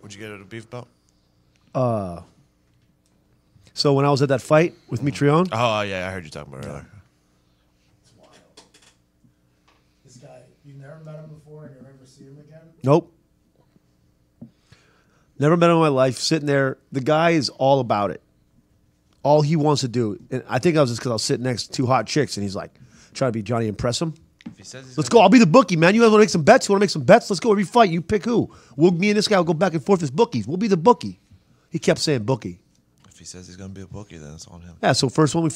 What'd you get at a beef belt? So when I was at that fight with Mitrione, Oh, yeah, I heard you talking about it earlier. It's wild. This guy, you never met him before and you never see him again? nope. Never met him in my life. Sitting there, the guy is all about it. All he wants to do, and I think I was just because I was sitting next to two hot chicks, and he's like, trying to be Johnny, impress him. If he says he's Let's go. I'll be the bookie, man. You guys want to make some bets? You want to make some bets? Let's go. Every fight, you pick who. Me and this guy will go back and forth as bookies. We'll be the bookie. He kept saying bookie. If he says he's gonna be a bookie, then it's on him. Yeah. So first one we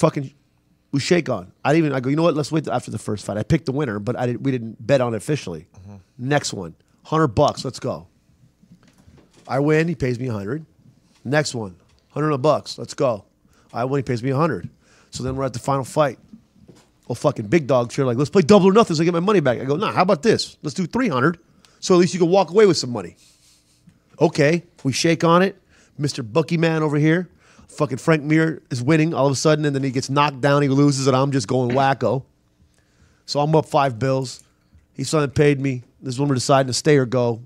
shake on. I go. You know what? Let's wait after the first fight. I picked the winner, but we didn't bet on it officially. Next one, $100. Let's go. I win. He pays me $100. Next one, $100. Let's go. I win. He pays me $100. So then we're at the final fight. Well, fucking big dogs here, like, let's play double or nothing so I get my money back. I go, nah, how about this? Let's do $300 so at least you can walk away with some money. Okay, we shake on it. Mr. Bookie Man over here, fucking Frank Mir is winning all of a sudden, and then he gets knocked down, he loses, and I'm just going wacko. So I'm up $5. He suddenly paid me. This is when we're deciding to stay or go.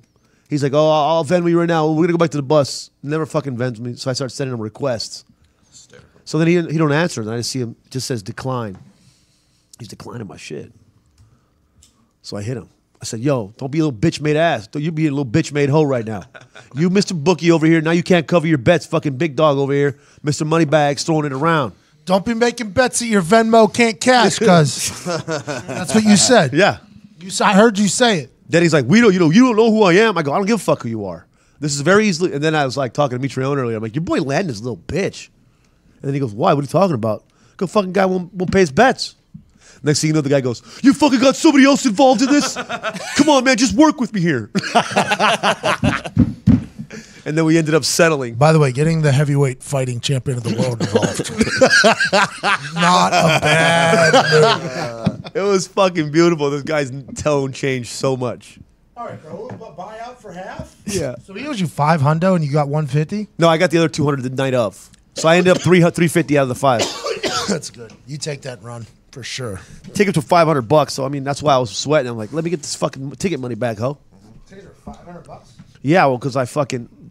He's like, oh, I'll Venmo you right now. We're going to go back to the bus. Never fucking Venmo me. So I start sending him requests. So then he don't answer, and I just see him, it just says decline. He's declining my shit. So I hit him. I said, yo, don't be a little bitch-made ass. You be a little bitch-made hoe right now. You, Mr. Bookie over here, now you can't cover your bets. Fucking big dog over here. Mr. Moneybags throwing it around. Don't be making bets that your Venmo can't cash, cuz that's what you said. Yeah. I heard you say it. Then he's like, you don't know who I am. I go, I don't give a fuck who you are. This is very easily. And then I was like talking to Mitrione earlier. I'm like, your boy Landon is a little bitch. And then he goes, why? What are you talking about? Go fucking guy won't pay his bets. Next thing you know, the guy goes, you fucking got somebody else involved in this? Come on, man, just work with me here. And then we ended up settling. By the way, getting the heavyweight fighting champion of the world involved. Not a bad move. It was fucking beautiful. This guy's tone changed so much. All right, bro, buy out for half? Yeah. So he owes you $500 and you got $150? No, I got the other 200 the night of. So I ended up 350 out of the 5. That's good. You take that run. For sure. Ticket to $500. So I mean, that's why I was sweating. I'm like, let me get this fucking ticket money back, ho. Tickets are $500. Yeah, well, because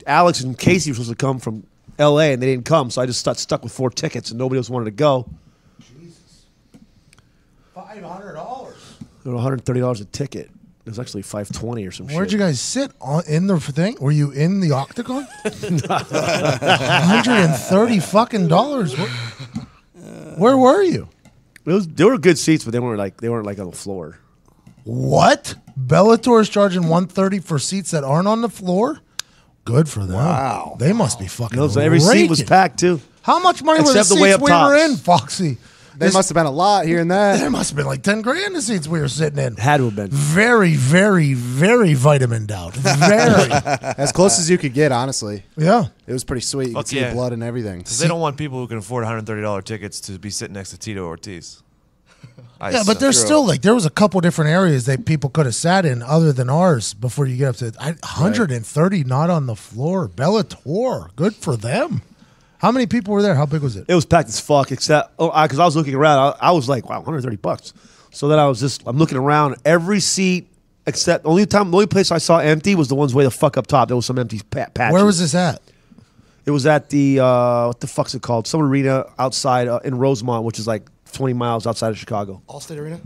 Alex and Casey were supposed to come from L.A. and they didn't come, so I just got stuck with 4 tickets and nobody else wanted to go. Jesus. $500. They were $130 a ticket. It was actually $520 or some shit. Where'd you guys sit? In the thing? Were you in the octagon? $130 fucking dollars. Where were you? There were good seats, but they weren't like on the floor. What? Bellator is charging $130 for seats that aren't on the floor? Good for them. Wow. They must be fucking Every seat was packed too. How much money were the Except the seats way up we tops. were in, Foxy? There must have been a lot here and There there. must have been like 10 grand the seats we were sitting in. Had to have been. Very, very, very vitamin out. Very. As close as you could get, honestly. Yeah. It was pretty sweet. You Fuck could see yeah. the blood and everything. Because they don't want people who can afford $130 tickets to be sitting next to Tito Ortiz. Yeah, but there's still there was a couple different areas that people could have sat in other than ours before you get up to 130 not on the floor. Bellator, good for them. How many people were there? How big was it? It was packed as fuck, except because I was looking around. I was like, wow, $130. So then I'm looking around. Every seat except the only place I saw empty was the ones way the fuck up top. There was some empty patches. Where was this at? It was at the what the fuck's it called? Some arena outside in Rosemont, which is like 20 miles outside of Chicago. Allstate Arena?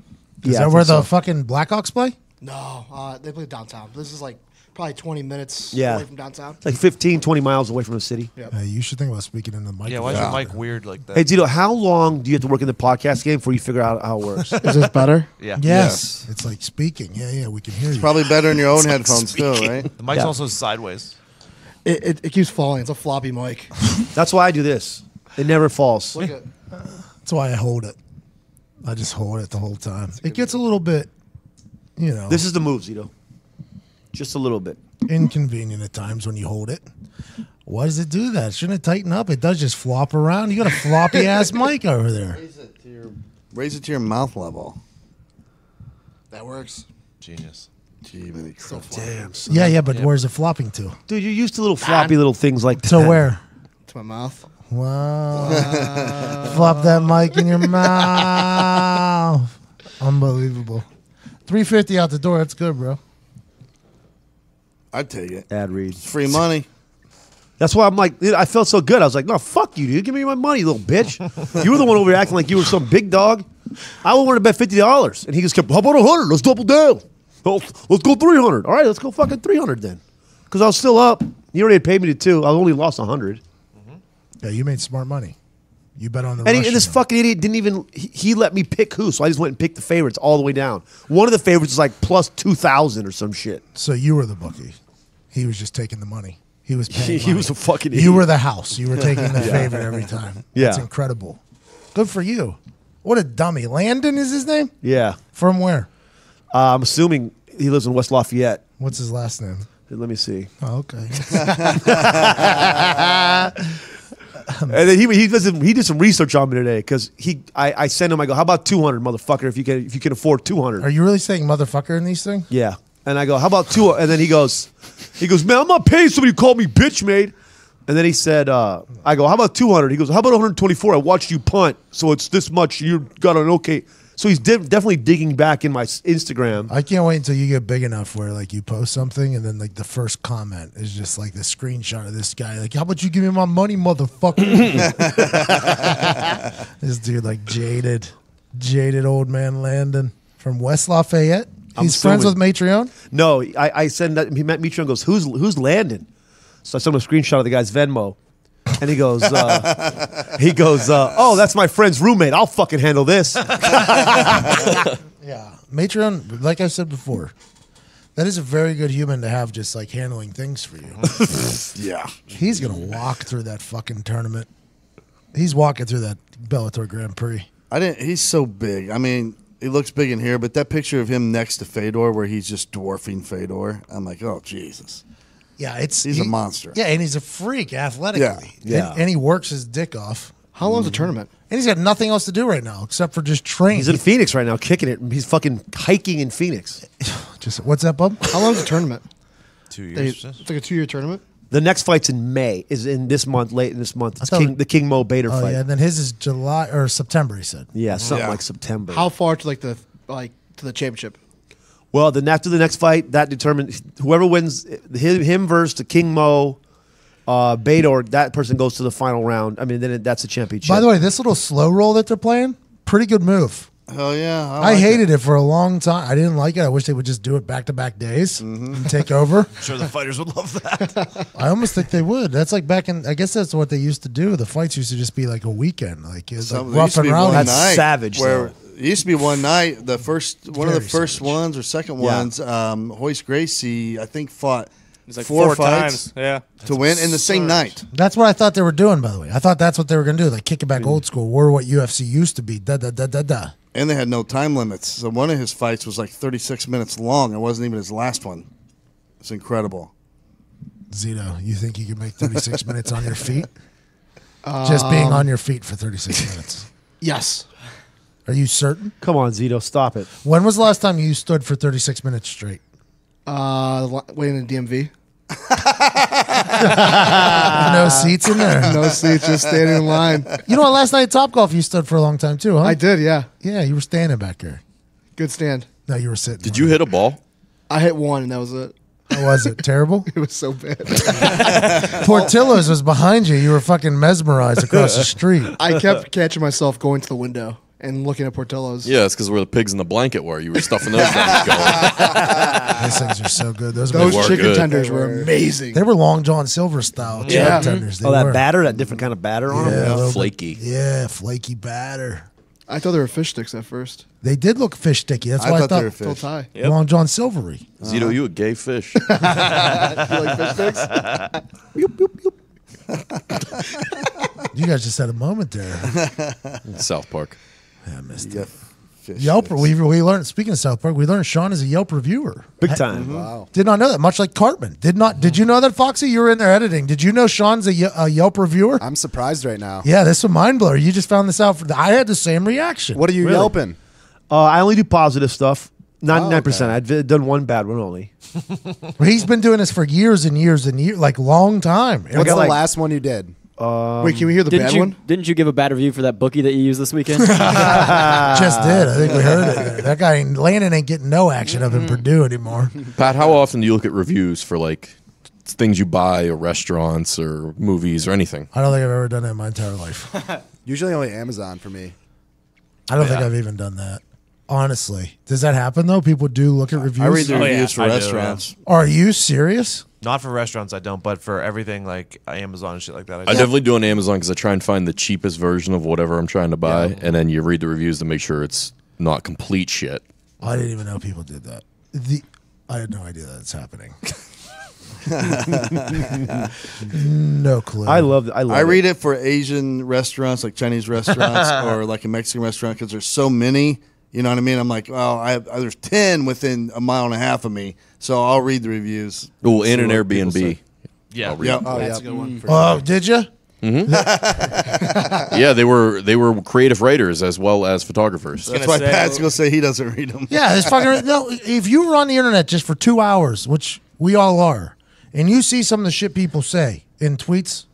Is I that where think the so. fucking Blackhawks play? No, they play downtown. This is like probably 20 minutes Yeah. away from downtown. It's like 15, 20 miles away from the city. Yep. Hey, you should think about speaking in the mic. Yeah, why is your mic weird like that? Hey, Tito, how long do you have to work in the podcast game before you figure out how it works? Is this better? Yeah. Yes. It's like speaking. Yeah, we can hear you. Probably better in your own headphones too, right? The mic's also sideways. It keeps falling. It's a floppy mic. That's why I do this. It never falls. Look at That's why I hold it. I just hold it the whole time. It gets a little bit, This is the move, Zito. Just a little bit. inconvenient at times when you hold it. Why does it do that? Shouldn't it tighten up? It does just flop around. You got a floppy ass mic over there. Raise it to your mouth level. that works. Genius. Damn. Son. Yeah, but where's it flopping to? Dude, you're used to little floppy little things like that. To where? To my mouth. Wow. Flop that mic in your mouth. Unbelievable. $350 out the door. That's good, bro. I'd take it. Ad read. It's free money. That's why I'm like, dude, I felt so good. I was like, no, fuck you, dude. Give me my money, you little bitch. You were the one over here acting like you were some big dog. I wanted to bet $50. And he just kept, how about 100? Let's double down. Let's go 300. All right, let's go fucking 300 then. Because I was still up. You already had paid me to 2. I only lost 100. Yeah, you made smart money. You bet on the And Russian this one. fucking idiot didn't even, he let me pick who. So I just went and picked the favorites all the way down. One of the favorites was like plus 2,000 or some shit. So you were the bookie. He was just taking the money. He was paying He money. was a fucking idiot. You were the house. You were taking the favorite every time. Yeah. That's incredible. Good for you. What a dummy. Landon is his name? Yeah. From where? I'm assuming he lives in West Lafayette. What's his last name? Let me see. Oh, okay. And then he did some research on me today because I sent him. I go, how about 200, motherfucker? If you can afford 200. Are you really saying motherfucker in these things? Yeah. And I go, how about 2? And then he goes, man, I'm not paying somebody who called me bitch made. And then he said, I go, how about 200? He goes, how about 124? I watched you punt, so it's this much. You got an okay. So he's definitely digging back in my Instagram. I can't wait until you get big enough where like you post something and then like the first comment is just like the screenshot of this guy like, how about you give me my money, motherfucker? This dude like jaded old man Landon from West Lafayette. He's friends with Matreon? No, I said that he met Mitchell and goes, who's Landon? So I sent him a screenshot of the guy's Venmo. And he goes, oh, that's my friend's roommate. I'll fucking handle this. Yeah. Matreon, like I said before, that is a very good human to have just like handling things for you. Yeah. He's going to walk through that fucking tournament. He's walking through that Bellator Grand Prix. He's so big. I mean, he looks big in here, but that picture of him next to Fedor where he's just dwarfing Fedor, I'm like, oh, Jesus. Yeah, He's a monster. Yeah, and he's a freak athletically. Yeah. And he works his dick off. How long's the tournament? And he's got nothing else to do right now except for just train. He's in Phoenix right now, kicking it. He's fucking hiking in Phoenix. Just what's that, bub? How long's the tournament? 2 They- years. It's like a 2-year tournament. The next fight's in May. Is in this month, late in this month. It's thought the King Mo Bader Oh fight. yeah, and then his is July or September. He said. Yeah, something Yeah. like September. How far to to the championship? Well, then after the next fight, that determines whoever wins him versus the King Mo, Bader. That person goes to the final round. I mean, then that's a championship. By the way, this little slow roll that they're playing, pretty good move. Hell yeah. I hated it for a long time. I didn't like it. I wish they would just do it back-to-back days and take over. I'm sure the fighters would love that. I almost think they would. That's like back in. I guess that's what they used to do. The fights used to just be like a weekend, like it was like rough and rowdy. That's savage, Where though. it used to be one night, one of the Very first savage. ones or second Yeah. ones, Hoist Gracie, I think, fought It's like 4 4 fights times. Yeah. to win in the same night. That's what I thought they were doing. By the way, I thought that's what they were going to do. Like kick it back old school. We're what UFC used to be. Da da da da da. And they had no time limits. So one of his fights was like 36 minutes long. It wasn't even his last one. It's incredible. Zito, you think you can make 36 minutes on your feet? Just being on your feet for 36 minutes. Yes. Are you certain? Come on, Zito, stop it. When was the last time you stood for 36 minutes straight? Waiting in the DMV. No seats in there. No seats, just standing in line. You know what? Last night at Topgolf, you stood for a long time too, huh? I did, yeah. Yeah, you were standing back there. Good stand. No, you were sitting. Did you hit a ball? I hit one, and that was it. How was it? Terrible? It was so bad. Portillo's was behind you. You were fucking mesmerized across the street. I kept catching myself going to the window and looking at Portillo's. Yeah, it's because where the pigs in the blanket were. You were stuffing those things going. Those things are so good. Those Those were chicken good. tenders were amazing. they were Long John Silver style chicken Yeah. tenders. They Oh, that were. batter, that different kind of batter on Yeah, a them. little bit. Flaky. Yeah, flaky batter. I thought they were fish sticks at first. They did look fish sticky. That's I why I thought they were thought fish. Till tie. Yep. Long John Silvery. Zito, you a gay fish. You like fish sticks? You guys just had a moment there. South Park. Yeah, I missed Yeah, it. fish Yelp. sticks. We learned. Speaking of South Park, we learned Sean is a Yelp reviewer. Big time. Wow. Did not know that. Much like Cartman. Did you know that, Foxy? You were in there editing. Did you know Sean's a Yelp reviewer? I'm surprised right now. Yeah, this is a mind blower. You just found this out. I had the same reaction. What are you Really? yelping? I only do positive stuff. 99%. okay. I've done one bad one only. He's been doing this for years and years and years, like long time. What's the like- last one you did? Wait, can we hear the bad one? Didn't you give a bad review for that bookie that you used this weekend? Just did. I think we heard it. That guy Landon ain't getting no action up in Purdue anymore. Pat, how often do you look at reviews for like things you buy or restaurants or movies or anything. I don't think I've ever done that in my entire life. Usually only Amazon for me. I don't think I've even done that. Honestly, does that happen though? People do look at reviews. I read the Oh, yeah, reviews for I do, restaurants. Are you serious? Not for restaurants, I don't, but for everything like Amazon and shit like that. I definitely do on Amazon because I try and find the cheapest version of whatever I'm trying to buy, and then you read the reviews to make sure it's not complete shit. I didn't even know people did that. I had no idea that's happening. No clue. I love I read it for Asian restaurants, like Chinese restaurants, or like a Mexican restaurant, because there's so many. You know what I mean? I'm like, well, there's 10 within a mile and a half of me, so I'll read the reviews. Oh, and See an what people Airbnb. say. Yeah. Yep. Oh, That's yeah. a good one. Oh, did you? Yeah, they were creative writers as well as photographers. That's why Pat's gonna say he doesn't read them. Yeah, it's fucking no. If you were on the internet just for 2 hours, which we all are, and you see some of the shit people say in tweets,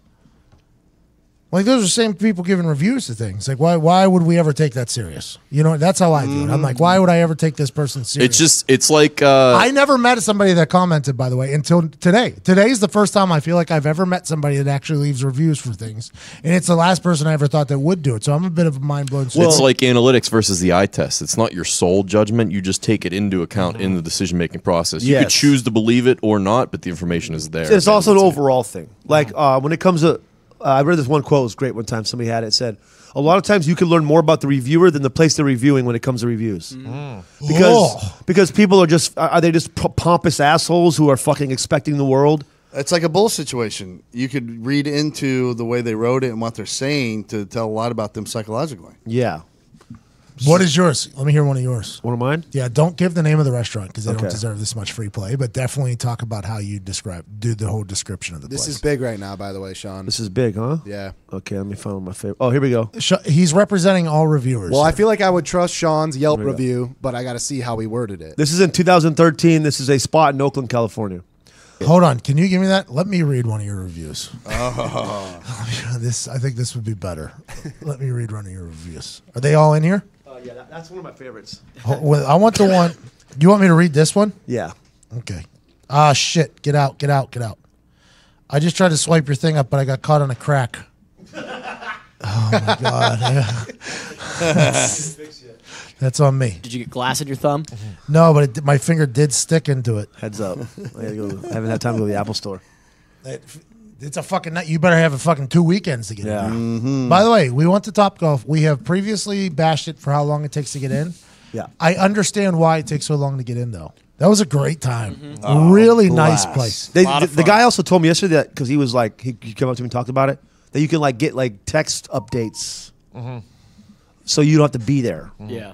like those are the same people giving reviews to things. Like why would we ever take that serious? You know, that's how I view it. I'm like, why would I ever take this person serious? It's like I never met somebody that commented, by the way, until today. Today's the first time I feel like I've ever met somebody that actually leaves reviews for things, and it's the last person I ever thought that would do it. So I'm a bit of a mind blown. it's like analytics versus the eye test. It's not your sole judgment. You just take it into account in the decision making process. You could Yes. choose to believe it or not, but the information is there. It's also an That's it. overall thing. Like when it comes to, I read this one quote. It was great one time. Somebody had it. It said, a lot of times you can learn more about the reviewer than the place they're reviewing when it comes to reviews. Because people are they just pompous assholes who are fucking expecting the world? It's like a bull situation. You could read into the way they wrote it and what they're saying to tell a lot about them psychologically. Yeah. What is yours? Let me hear one of yours. One of mine? Yeah, don't give the name of the restaurant because they don't Okay. deserve this much free play, but definitely talk about how you do the whole description of the This place. is big right now, by the way, Sean. This is big, huh? Yeah. Okay, let me find my favorite. Oh, here we go. He's representing all reviewers. Well, I feel like I would trust Sean's Yelp There we go. review, but I got to see how he worded it. This is in 2013. This is a spot in Oakland, California. Hold on, can you give me that? Let me read one of your reviews. Oh. I think this would be better. Let me read one of your reviews. Are they all in here? Yeah, that's one of my favorites. I want the one. Do you want me to read this one? Yeah. Okay. Ah, shit. Get out. I just tried to swipe your thing up, but I got caught on a crack. Oh, my God. That's on me. Did you get glass in your thumb? No, but my finger did stick into it. Heads up. I haven't had time to go to the Apple store. It's a fucking night. You better have a fucking 2 weekends to get Yeah. in. By the way, we went to Topgolf. We have previously bashed it for how long it takes to get in. Yeah. I understand why it takes so long to get in, though. That was a great time. Really nice place. The guy also told me yesterday that because he was like, he came up to me and talked about it, that you can like get like text updates. So you don't have to be there. Yeah.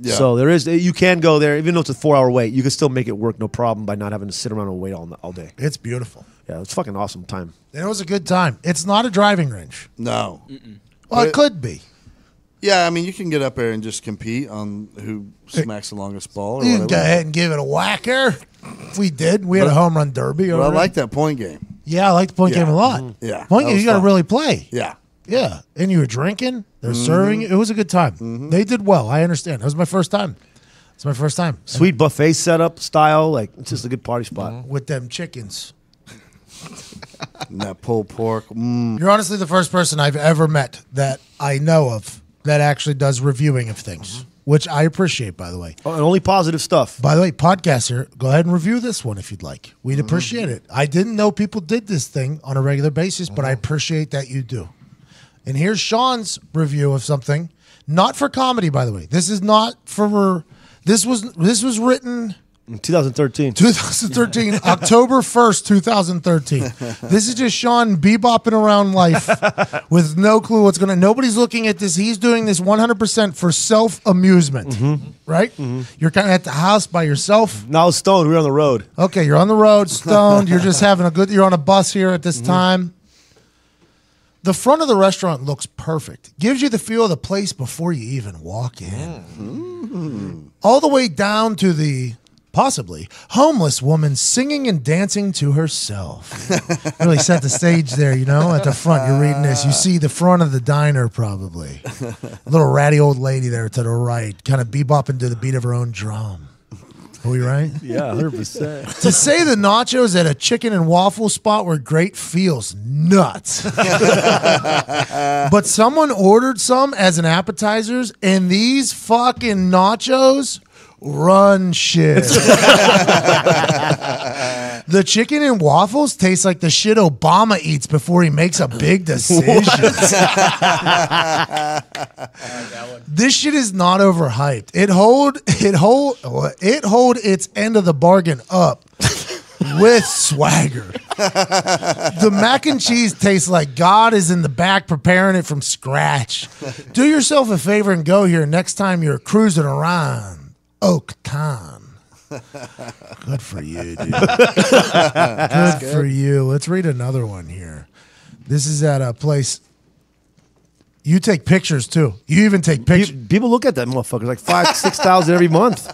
Yeah. So you can go there, even though it's a 4-hour wait, you can still make it work no problem by not having to sit around and wait all day. It's beautiful. Yeah, it's fucking awesome time. And it was a good time. It's not a driving range. No. Well, But it could be. Yeah, I mean, you can get up there and just compete on who smacks the longest ball or You can whatever. go ahead and give it a whacker. We did. We had a home run derby. But over I there. like that point game. Yeah, I like the point Yeah. game a lot. Yeah, Point that game, was you got to fun. really play. Yeah. Yeah, and you were drinking. They're serving. It was a good time. They did well. I understand. That was my first time. It's my first time. Sweet buffet setup style, like it's just a good party spot. With them chickens. And that pulled pork. Mm. You're honestly the first person I've ever met that I know of that actually does reviewing of things, which I appreciate, by the way. Oh, and only positive stuff. By the way, podcast here, go ahead and review this one if you'd like. We'd appreciate it. I didn't know people did this thing on a regular basis, but I appreciate that you do. And here's Sean's review of something, not for comedy, by the way. This is not for. This was written In 2013. 2013, October 1st, 2013. This is just Sean bebopping around life with no clue what's going to. Nobody's looking at this. He's doing this 100% for self-amusement, right? You're kind of at the house by yourself. Now stoned, we're on the road. Okay, you're on the road, stoned. You're just having a good. You're on a bus here at this time. The front of the restaurant looks perfect. Gives you the feel of the place before you even walk in. All the way down to the possibly homeless woman singing and dancing to herself. Really set the stage there, you know, at the front. You're reading this. You see the front of the diner probably. A little ratty old lady there to the right, kind of bebopping to the beat of her own drum. Are we right? Yeah, 100%. To say the nachos at a chicken and waffle spot were great feels nuts. But someone ordered some as an appetizers, and these fucking nachos run shit. The chicken and waffles taste like the shit Obama eats before he makes a big decision. This shit is not overhyped. It hold its end of the bargain up with swagger. The mac and cheese tastes like God is in the back preparing it from scratch. Do yourself a favor and go here next time you're cruising around Oak Town. Good for you, dude. Good for you. Let's read another one here. This is at a place. You take pictures too. You even take pictures. People look at that motherfucker like 5,000-6,000 every month.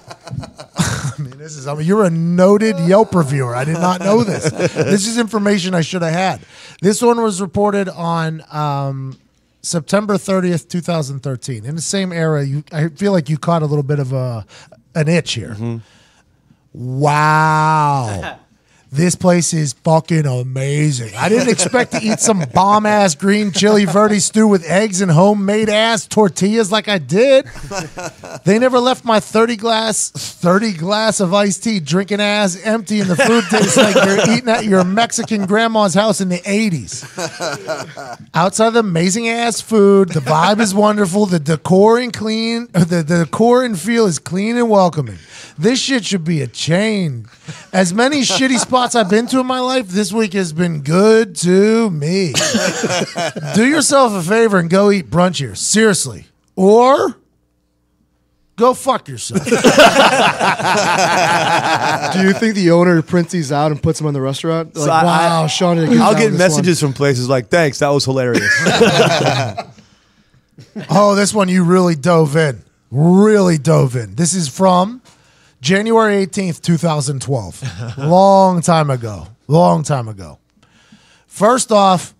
I mean, you're a noted Yelp reviewer. I did not know this. This is information I should have had. This one was reported on September 30th, 2013. In the same era, I feel like you caught a little bit of an itch here. Mm-hmm. Wow. This place is fucking amazing. I didn't expect to eat some bomb-ass green chili verde stew with eggs and homemade-ass tortillas like I did. They never left my 30 glass of iced tea drinking ass empty, and the food tastes like you're eating at your Mexican grandma's house in the 80s. Outside of the amazing-ass food, the vibe is wonderful. The decor and feel is clean and welcoming. This shit should be a chain. As many shitty spots I've been to in my life, this week has been good to me. Do yourself a favor and go eat brunch here. Seriously. Or go fuck yourself. Do you think the owner prints these out and puts them in the restaurant? Like, wow, Sean did a good job I'll get with this messages from places like, thanks, that was hilarious. Oh, this one you really dove in. Really dove in. This is from January 18th, 2012. Long time ago. First off,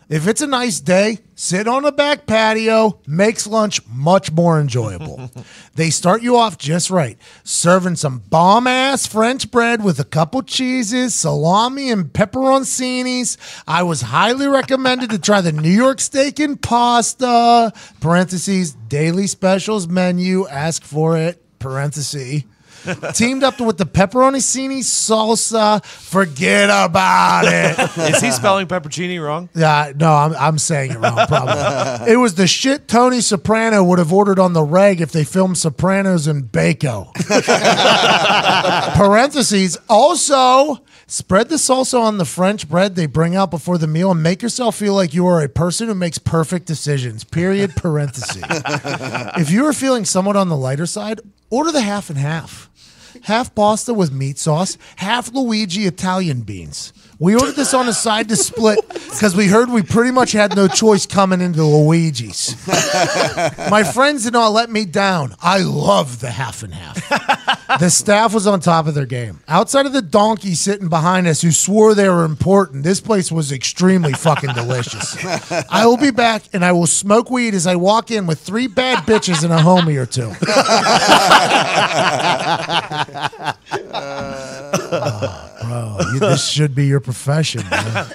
if it's a nice day, sit on a back patio, makes lunch much more enjoyable. They start you off just right, serving some bomb-ass French bread with a couple cheeses, salami, and pepperoncinis. I was highly recommended to try the New York steak and pasta, parentheses, daily specials menu, ask for it, parentheses. Teamed up with the pepperoncini salsa. Forget about it. Is he spelling peppercini wrong? Yeah, no, I'm saying it wrong, probably. It was the shit Tony Soprano would have ordered on the reg if they filmed Sopranos in Baco. Parentheses, also, spread the salsa on the French bread they bring out before the meal and make yourself feel like you are a person who makes perfect decisions, period, parentheses. If you are feeling somewhat on the lighter side, order the half and half. Half pasta with meat sauce, half Luigi Italian beans. We ordered this on the side to split because we heard we pretty much had no choice coming into Luigi's. My friends did not let me down. I love the half and half. The staff was on top of their game. Outside of the donkey sitting behind us who swore they were important, this place was extremely fucking delicious. I will be back and I will smoke weed as I walk in with 3 bad bitches and a homie or 2. Bro, this should be your profession, man.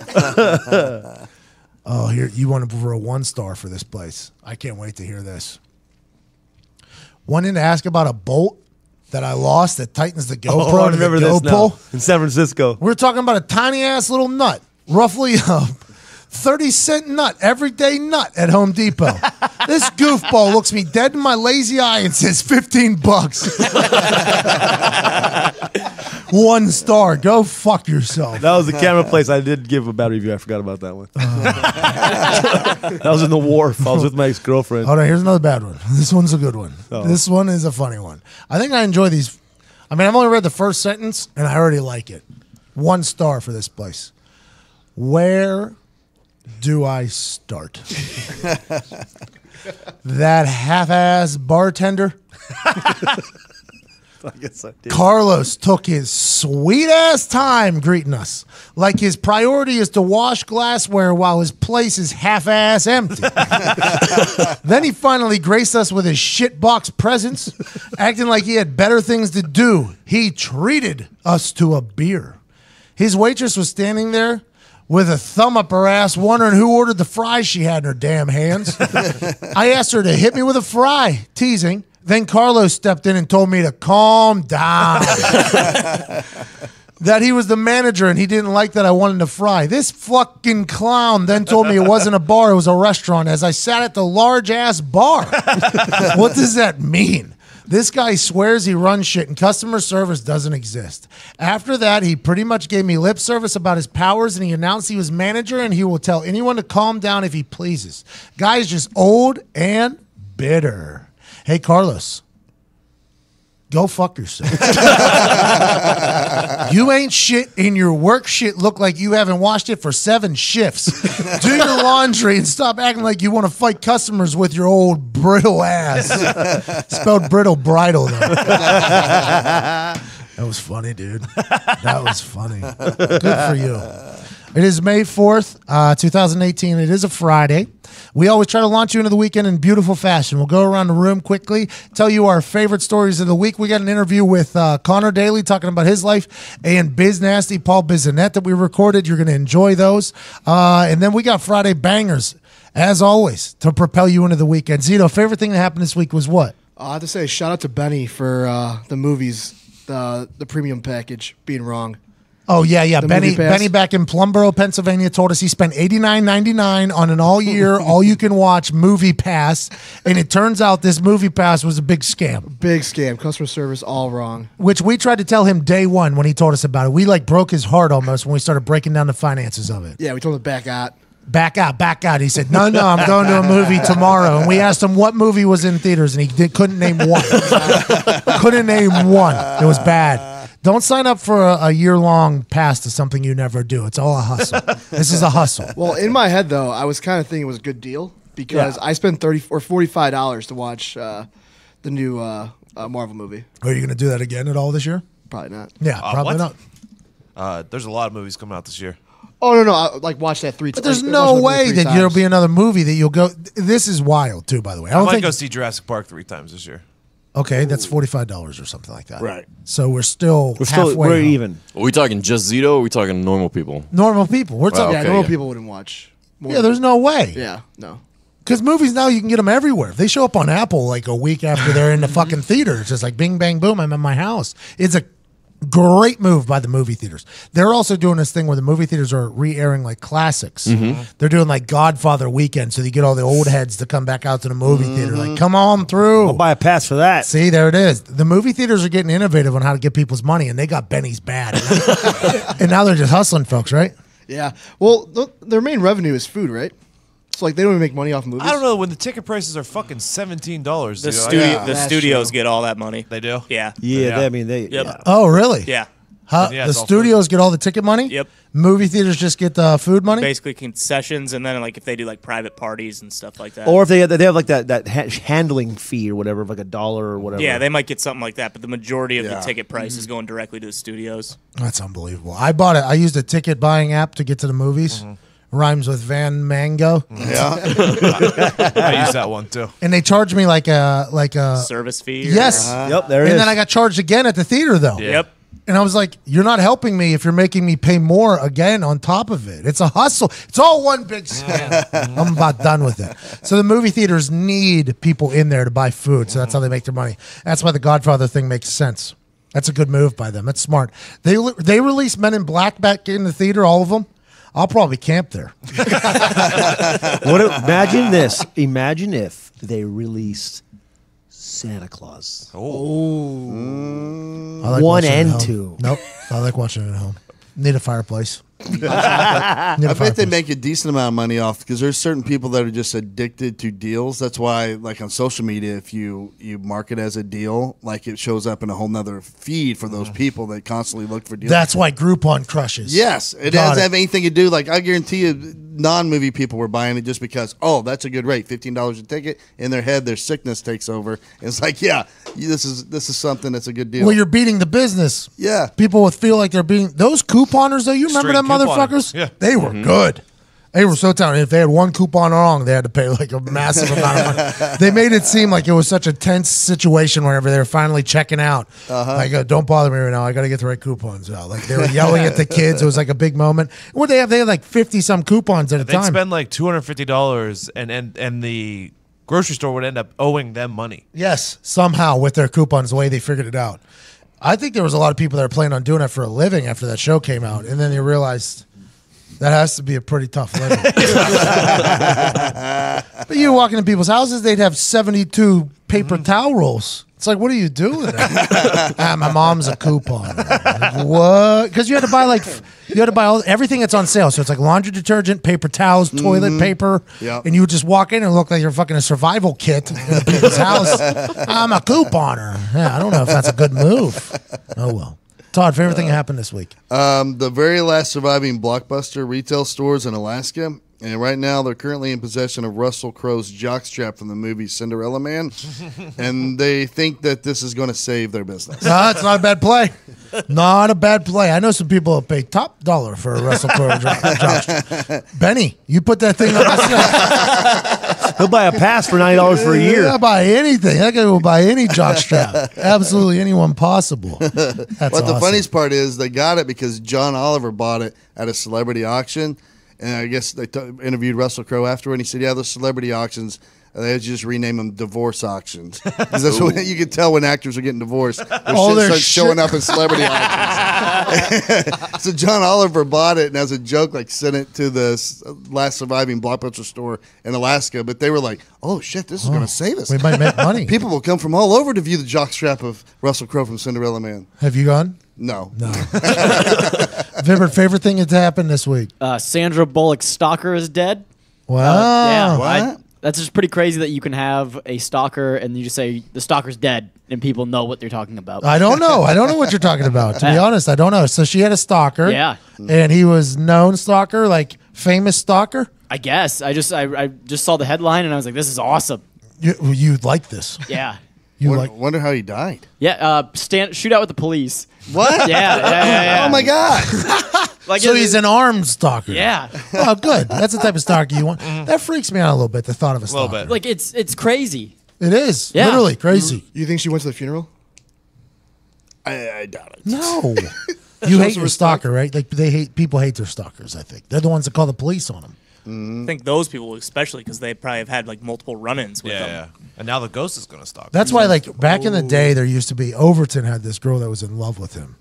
Oh, here you went for a 1-star for this place. I can't wait to hear this. Wanting to ask about a bolt that I lost that tightens the GoPro. I remember this now. In San Francisco. We're talking about a tiny ass little nut, roughly 30-cent nut, everyday nut at Home Depot. This goofball looks me dead in my lazy eye and says $15. 1 star. Go fuck yourself. That was the camera place. I did give a bad review. I forgot about that one. That was in the wharf. I was with my ex-girlfriend. Hold on, here's another bad one. This one's a good one. Oh. This one is a funny one. I think I enjoy these. I mean, I've only read the first sentence, and I already like it. 1 star for this place. Where do I start? That half-ass bartender I guess I did. Carlos took his sweet ass time greeting us. Like his priority is to wash glassware while his place is half ass empty. Then he finally graced us with his shitbox presence, acting like he had better things to do. He treated us to a beer. His waitress was standing there with a thumb up her ass, wondering who ordered the fries she had in her damn hands. I asked her to hit me with a fry, teasing. Then Carlos stepped in and told me to calm down. That he was the manager and he didn't like that I wanted to fry. This fucking clown then told me it wasn't a bar, it was a restaurant as I sat at the large-ass bar. What does that mean? This guy swears he runs shit and customer service doesn't exist. After that, he pretty much gave me lip service about his powers and he announced he was manager and he will tell anyone to calm down if he pleases. Guy's just old and bitter. Hey, Carlos, go fuck yourself. You ain't shit and your work shit look like you haven't washed it for 7 shifts. Do your laundry and stop acting like you want to fight customers with your old brittle ass. Spelled brittle bridle, though. That was funny, dude. That was funny. Good for you. It is May 4th, 2018. It is a Friday. We always try to launch you into the weekend in beautiful fashion. We'll go around the room quickly, tell you our favorite stories of the week. We got an interview with Connor Daly talking about his life and Biz Nasty, Paul Bizanet that we recorded. You're going to enjoy those. And then we got Friday bangers, as always, to propel you into the weekend. Zito, favorite thing that happened this week was what? I have to say, shout out to Benny for the movies, the premium package being wrong. Oh, yeah. The Benny movie pass. Benny back in Plumboro, Pennsylvania told us he spent $89.99 on an all-year, all-you-can-watch movie pass, and it turns out this movie pass was a big scam. Big scam. Customer service all wrong. Which we tried to tell him day one when he told us about it. We broke his heart almost when we started breaking down the finances of it. Yeah, we told him to back out. Back out. He said, no, I'm going to a movie tomorrow. And we asked him what movie was in theaters, and he couldn't name one. Couldn't name one. It was bad. Don't sign up for a year-long pass to something you never do. It's all a hustle. This is a hustle. Well, in my head, though, I was kind of thinking it was a good deal because I spent $30 or $45 to watch the new Marvel movie. Are you going to do that again at all this year? Probably not. Yeah, probably what? not. There's a lot of movies coming out this year. Oh, no. I watched that 3 times. But there's no way that there'll be another movie that you'll go. This is wild, too, by the way. I might go see Jurassic Park 3 times this year. Okay, that's $45 or something like that. Right. So we're still halfway. We're even. Are we talking just Zito or are we talking normal people? Normal people. We're talking. Yeah, Okay, normal yeah. people wouldn't watch. Yeah, there's no way. Yeah, no. Because movies now, you can get them everywhere. If they show up on Apple like a week after they're in the fucking theater, it's just like bing, bang, boom, I'm in my house. It's a great move by the movie theaters. They're also doing this thing where the movie theaters are re-airing like classics. They're doing like Godfather weekend, so you get all the old heads to come back out to the movie theater. Like, come on through. I'll buy a pass for that. See, there it is. The movie theaters are getting innovative on how to get people's money, and they got Benny's bad. And now they're just hustling folks, right? Yeah. Well, their main revenue is food, right? So like they don't even make money off movies. I don't know, when the ticket prices are fucking $17. The That's studios true. get all that money. They do? Yeah. Yeah, I mean, they. Yep. Yeah. Oh, really? Yeah. Huh? Yeah, The it's all studios get all the ticket money? Yep. Movie theaters just get the food money? Basically concessions, and then like if they do like private parties and stuff like that. Or if they have like that handling fee or whatever, like $1 or whatever. yeah, they might get something like that, but the majority of the ticket price is going directly to the studios. That's unbelievable. I bought it. I used a ticket buying app to get to the movies. Rhymes with Van Mango. Yeah. I use that one too. And they charged me like a Service fee. or- yes. Yep, there it is. And then I got charged again at the theater though. Yeah. Yep. And I was like, you're not helping me if you're making me pay more again on top of it. It's a hustle. It's all one big scam. I'm about done with it. So the movie theaters need people in there to buy food. So that's how they make their money. That's why the Godfather thing makes sense. That's a good move by them. That's smart. They released Men in Black back in the theater, all of them. I'll probably camp there. Imagine this. Imagine if they released Santa Claus. I like 1 watching it at and home. 2. Nope. I like watching it at home. Need a fireplace. I bet they make a decent amount of money off because there's certain people that are just addicted to deals. That's why, like on social media, if you market as a deal, like it shows up in a whole nother feed for those people that constantly look for deals. That's why Groupon crushes. Yes, it Got doesn't it. have anything to do. Like I guarantee you, non-movie people were buying it just because, oh, that's a good rate, $15 a ticket. In their head, their sickness takes over. And it's like, yeah, this is something that's a good deal. Well, you're beating the business. Yeah. People would feel like they're beating those couponers. Though you remember them motherfuckers? Yeah. They were good. They were so talented. If they had one coupon wrong, they had to pay like a massive amount of money. They made it seem like it was such a tense situation whenever they were finally checking out. Like, don't bother me right now. I got to get the right coupons out. Like they were yelling at the kids. It was like a big moment. What they have? They had like 50 some coupons at a They'd time. spend like $250, and the grocery store would end up owing them money. Yes, somehow with their coupons, the way they figured it out. I think there was a lot of people that were planning on doing it for a living after that show came out, and then they realized that has to be a pretty tough living. But you walk into people's houses, they'd have 72 paper towel rolls. It's like, what are you doing? My mom's a coupon. Like, what? Because you had to buy everything that's on sale. So it's like laundry detergent, paper towels, toilet paper, and you would just walk in and look like you're fucking a survival kit in people's house. I'm a couponer. Yeah, I don't know if that's a good move. Oh well. Todd, favorite thing that happened this week? The very last surviving Blockbuster retail stores in Alaska. And right now, they're currently in possession of Russell Crowe's jockstrap from the movie Cinderella Man. And they think that this is going to save their business. No, it's not a bad play. Not a bad play. I know some people that pay top dollar for a Russell Crowe jockstrap. Benny, you put that thing on. He'll buy a pass for $90 for a year. He'll buy anything. That guy will buy any jockstrap. Absolutely anyone possible. That's But the awesome. funniest part is they got it because John Oliver bought it at a celebrity auction. And I guess they interviewed Russell Crowe afterward, and he said, yeah, those celebrity auctions, they just rename them divorce auctions. Because that's what you can tell when actors are getting divorced. Their shit starts showing up in celebrity auctions. So John Oliver bought it, and as a joke, like sent it to the last surviving Blockbuster store in Alaska. But they were like, oh, shit, this is going to save us. We might make money. People will come from all over to view the jockstrap of Russell Crowe from Cinderella Man. Have you gone? No. Vibert, favorite thing that's happened this week? Sandra Bullock's stalker is dead. Wow. Yeah. What? That's just pretty crazy that you can have a stalker and you just say the stalker's dead and people know what you're talking about. I don't know. I don't know what you're talking about. To be honest, I don't know. So she had a stalker. Yeah. And he was known stalker, like famous stalker. I guess. I just saw the headline and I was like, this is awesome. You'd like this. Yeah. Wonder how he died. Yeah. Shootout with the police. What? Yeah. Oh, my God. Like So he's an armed stalker. Yeah. Oh, good. That's the type of stalker you want. That freaks me out a little bit, the thought of a stalker. little bit. Like it's crazy. It is. Yeah. Literally crazy. You think she went to the funeral? I doubt it. No. You hate your stalker, right? Like people hate their stalkers, I think. They're the ones that call the police on them. I think those people especially because they probably have had like multiple run-ins with them. Yeah. And now the ghost is going to stalk. That's why, like, back in the day, there used to be, Overton had this girl that was in love with him.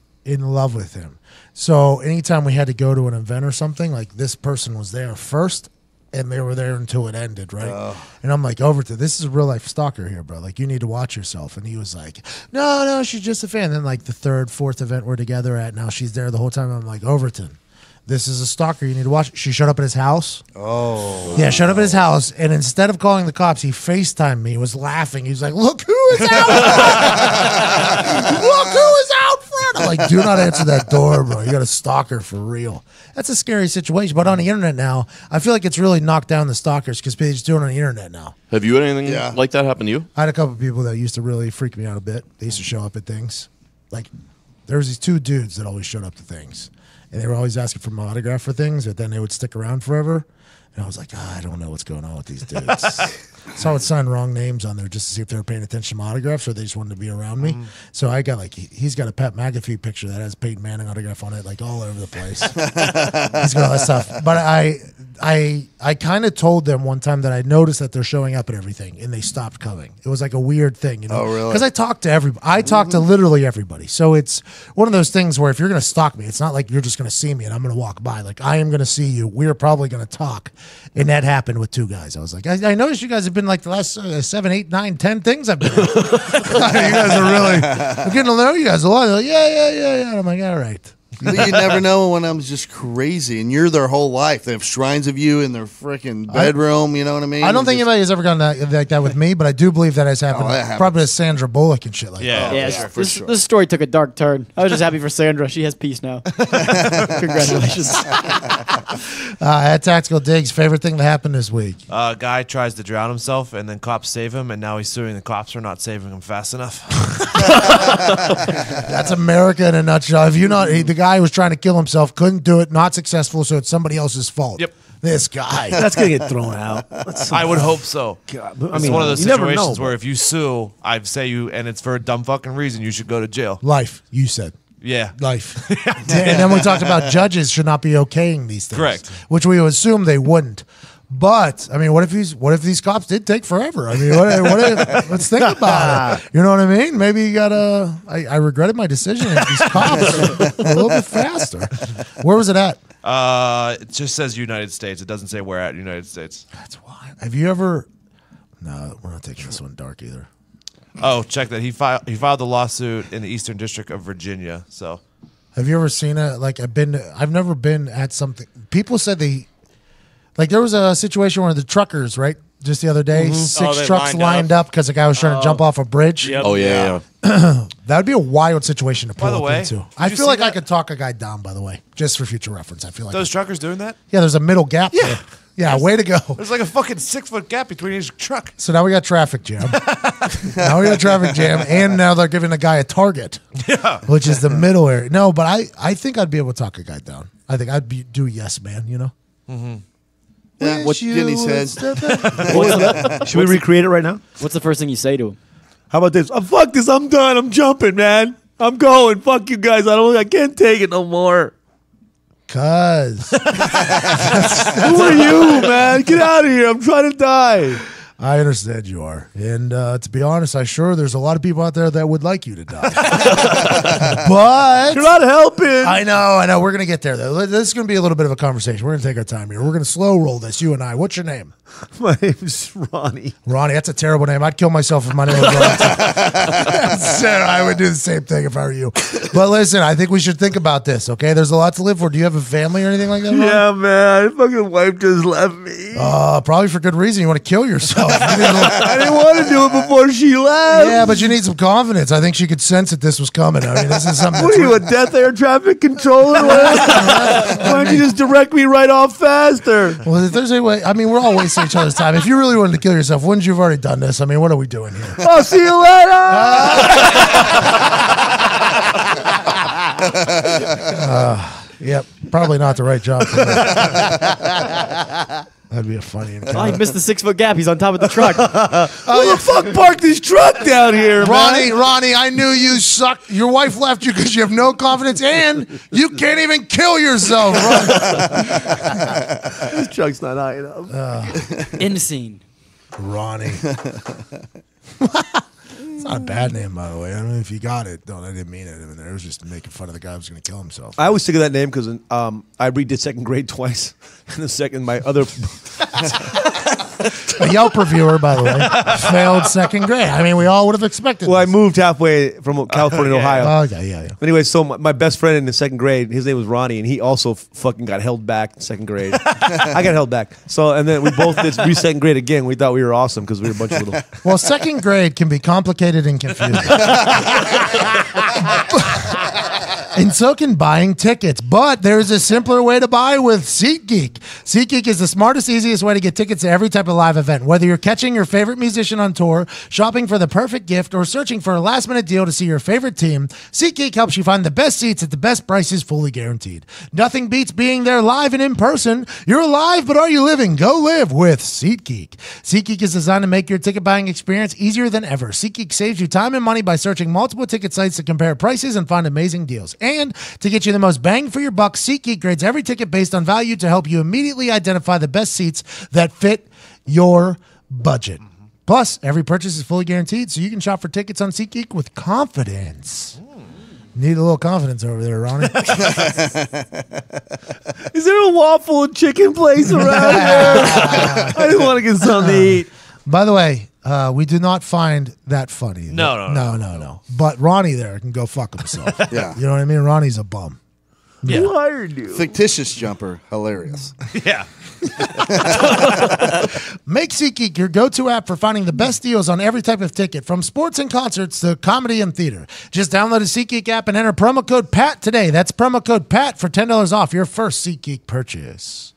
So anytime we had to go to an event or something, like, this person was there first, and they were there until it ended, right? And I'm like, Overton, this is a real-life stalker here, bro. Like, you need to watch yourself. And he was like, no, she's just a fan. Then, like, the third, fourth event we're together at, now she's there the whole time. I'm like, Overton, this is a stalker. You need to watch. She showed up at his house. Oh. Yeah, showed up at his house. And instead of calling the cops, he FaceTimed me. He was laughing. He was like, look who is out. Look who is out front. I'm like, do not answer that door, bro. You got a stalker for real. That's a scary situation. But on the internet now, I feel like it's really knocked down the stalkers because they just do it on the internet now. Have you had anything like that happen to you? I had a couple of people that used to really freak me out a bit. They used to show up at things. Like, there was these two dudes that always showed up to things. And they were always asking for my autograph for things, but then they would stick around forever. And I was like, I don't know what's going on with these dudes. So I would sign wrong names on there just to see if they were paying attention to my autographs or they just wanted to be around me. So I got like, he's got a Pat McAfee picture that has Peyton Manning autograph on it, like all over the place. He's got all that stuff. But I kind of told them one time that I noticed that they're showing up at everything and they stopped coming. It was like a weird thing, you know? Oh, really? Because I talk to everybody. I talk to literally everybody. So it's one of those things where if you're going to stalk me, it's not like you're just going to see me and I'm going to walk by. Like, I am going to see you. We're probably going to talk. And that happened with two guys. I was like, I noticed you guys have been like the last 7, 8, 9, 10 things I've been at. You guys are really, I'm getting to know you guys a lot. They're like, yeah. And I'm like, all right. But you never know when I'm just crazy, and you're their whole life. They have shrines of you in their freaking bedroom. You know what I mean? I don't think anybody has ever gone like that with me, but I do believe that has happened. that happens. Probably to Sandra Bullock and shit like that. Yeah, this story took a dark turn. I was just happy for Sandra. She has peace now. Congratulations. At Tactical Digs, favorite thing that happened this week? A guy tries to drown himself, and then cops save him, and now he's suing the cops for not saving him fast enough. That's America in a nutshell. If you not the guy was trying to kill himself, couldn't do it, not successful, so it's somebody else's fault. Yep. This guy. That's gonna get thrown out. I would hope so. God, It's one of those you never situations know, where if you sue, I say you, and it's for a dumb fucking reason, you should go to jail. Life, you said. Yeah. Life. And then we talked about judges should not be okaying these things. Correct. Which we assume they wouldn't. But I mean, what if these cops did take forever? I mean, what if, let's think about it. You know what I mean? Maybe you gotta. I regretted my decision. These cops a little bit faster. Where was it at? It just says United States. It doesn't say where at United States. That's why. Have you ever? No, we're not taking this one dark either. Oh, check that. He filed the lawsuit in the Eastern District of Virginia. So, have you ever seen it? Like I've never been at something. People said like there was a situation where the truckers, right? Just the other day, 6 trucks lined up because a guy was trying to jump off a bridge. Yep. Oh yeah. That would be a wild situation to pull By the up way, into. did I you feel see like I that? could talk a guy down, by the way, just for future reference. I feel like those truckers doing that? yeah, there's a middle gap there. Yeah, way to go. There's like a fucking 6-foot gap between each truck. So now we got traffic jam. And now they're giving a guy a target, which is the middle area. No, but I think I'd be able to talk a guy down. I think I'd do yes, man. You know. Mm-hmm. Yeah, what Jenny said. Should we recreate it right now? What's the first thing you say to him? How about this? Oh, fuck this! I'm done. I'm jumping, man. I'm going. Fuck you guys. I can't take it no more. Cuz Who are you, man? Get out of here! I'm trying to die. I understand you are. And to be honest, I'm sure there's a lot of people out there that would like you to die. But you're not helping. I know. We're going to get there, though. This is going to be a little bit of a conversation. We're going to take our time here. We're going to slow roll this, you and I. What's your name? My name's Ronnie. Ronnie, that's a terrible name. I'd kill myself if my name was Ronnie. Sarah, I would do the same thing if I were you. But listen, I think we should think about this, okay? There's a lot to live for. Do you have a family or anything like that, Ronnie? Yeah, man. My fucking wife just left me. Probably for good reason. You want to kill yourself. I didn't want to do it before she left. Yeah, but you need some confidence. I think she could sense that this was coming. I mean, this is something. What are you, a death air traffic controller? Why don't you just direct me right off faster? Well, if there's any way, I mean, we're all wasting each other's time. If you really wanted to kill yourself, wouldn't you have already done this? I mean, what are we doing here? I'll see you later. Yep, probably not the right job for that. That'd be a funny encounter. Oh, he missed the 6-foot gap. He's on top of the truck. Who the fuck parked this truck down here, man? Ronnie, I knew you sucked. Your wife left you because you have no confidence and you can't even kill yourself. This truck's not high enough. In the scene. Ronnie. It's not a bad name, by the way. I don't know if you got it. No, I didn't mean it. I mean, it was just making fun of the guy who was going to kill himself. I was sick of that name because I redid second grade twice. And the second, my other... A Yelp reviewer, by the way, failed second grade. I mean, we all would have expected Well, this. I moved halfway from California to Ohio. Oh, yeah. Anyway, so my best friend in the second grade, his name was Ronnie, and he also fucking got held back in second grade. I got held back. So, and then we both did second grade again. We thought we were awesome because we were a bunch of little... Well, second grade can be complicated and confusing. And so can buying tickets. But there's a simpler way to buy with SeatGeek. SeatGeek is the smartest, easiest way to get tickets to every type of live event. Whether you're catching your favorite musician on tour, shopping for the perfect gift, or searching for a last-minute deal to see your favorite team, SeatGeek helps you find the best seats at the best prices, fully guaranteed. Nothing beats being there live and in person. You're alive, but are you living? Go live with SeatGeek. SeatGeek is designed to make your ticket buying experience easier than ever. SeatGeek saves you time and money by searching multiple ticket sites to compare prices and find amazing deals. And to get you the most bang for your buck, SeatGeek grades every ticket based on value to help you immediately identify the best seats that fit your budget. Plus, every purchase is fully guaranteed, so you can shop for tickets on SeatGeek with confidence. Need a little confidence over there, Ronnie. Is there a waffle and chicken place around here? I just want to get something to eat. By the way, we do not find that funny. No. But Ronnie there can go fuck himself. Yeah. You know what I mean? Ronnie's a bum. Yeah. Who hired you? Fictitious jumper, hilarious. Yeah. Make SeatGeek your go-to app for finding the best deals on every type of ticket, from sports and concerts to comedy and theater. Just download the SeatGeek app and enter promo code PAT today. That's promo code PAT for $10 off your first SeatGeek purchase.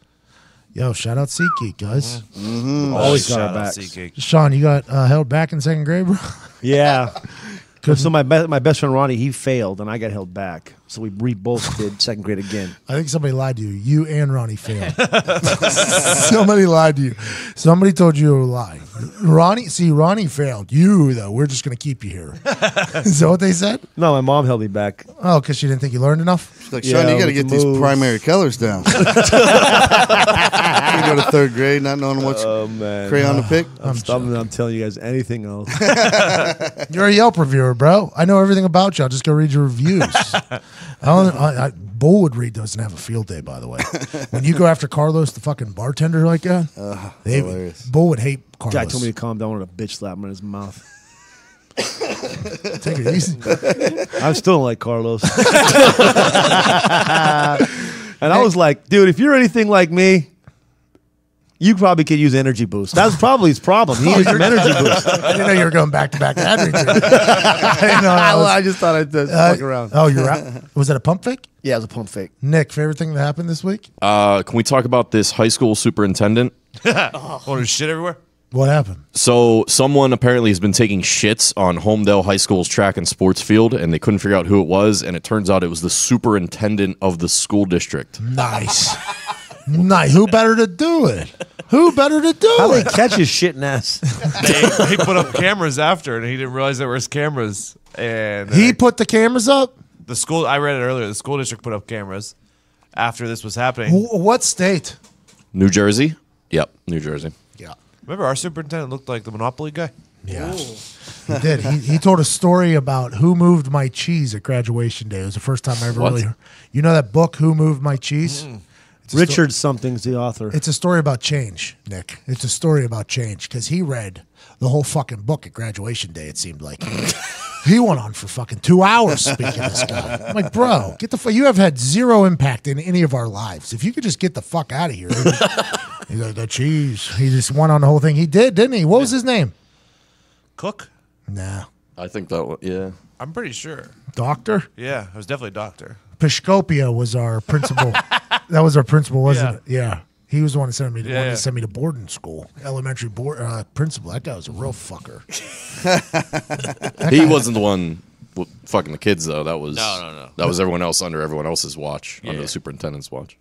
Yo, shout out SeatGeek, guys. Always got Shout our out backs. SeatGeek. Sean, you got held back in second grade, bro? Yeah. So my best friend Ronnie, he failed, and I got held back. So we both did second grade again. I think somebody lied to you. You and Ronnie failed. Somebody lied to you. Somebody told you a lie. Ronnie failed. You, though, we're just going to keep you here. Is that what they said? No, my mom held me back. Oh, because she didn't think you learned enough? She's like, Yeah, Sean, you got to with get the these moves. primary colors down. You go to third grade not knowing which Oh, man. crayon to pick. I'm telling you guys anything else. You're a Yelp reviewer, bro. I know everything about you. I'll just go read your reviews. Bullwood Reed doesn't have a field day, by the way. When you go after Carlos, the fucking bartender like that, Hilarious. Bull would hate Carlos. Guy told me to calm down with a bitch slap him in his mouth. Take it easy. I still don't like Carlos. And I was like, dude, if you're anything like me, you probably could use energy boost. That was probably his problem. He needed some energy boost. I didn't know you were going back to back ad reads. I didn't know that was- I just thought I'd fuck around. Oh, you're out. Was it a pump fake? Yeah, it was a pump fake. Nick, favorite thing that happened this week? Can we talk about this high school superintendent? Oh, there's shit everywhere. What happened? So someone apparently has been taking shits on Homedale High School's track and sports field, and they couldn't figure out who it was, and it turns out it was the superintendent of the school district. Nice. Nice. Who better to do it? Who better to do How they it? catch his shitting ass? They put up cameras after, and he didn't realize there was cameras. And He put the cameras up? the school. I read it earlier. The school district put up cameras after this was happening. What state? New Jersey? Yep, New Jersey. Yeah. Remember, our superintendent looked like the Monopoly guy. Yeah. He did. He told a story about who moved my cheese at graduation day. It was the first time I ever What? really heard. You know that book, Who Moved My Cheese? It's a Richard something's the author. It's a story about change, Nick. It's a story about change because he read the whole fucking book at graduation day, it seemed like. He went on for fucking 2 hours speaking to this guy. I'm like, bro, get the fuck. You have had zero impact in any of our lives. If you could just get the fuck out of here. He's like, the cheese. He just went on the whole thing. He did, didn't he? What was his name? Cook? Nah. I think that was, yeah. I'm pretty sure. Doctor? Yeah, it was definitely a doctor. Piscopia was our principal. That was our principal, wasn't Yeah. it? Yeah. He was the one that sent me Yeah, yeah. to send me to boarding school, elementary board principal. That guy was a real fucker. He wasn't the one fucking the kids, though. That was No. That was everyone else under everyone else's watch, under Yeah. the superintendent's watch.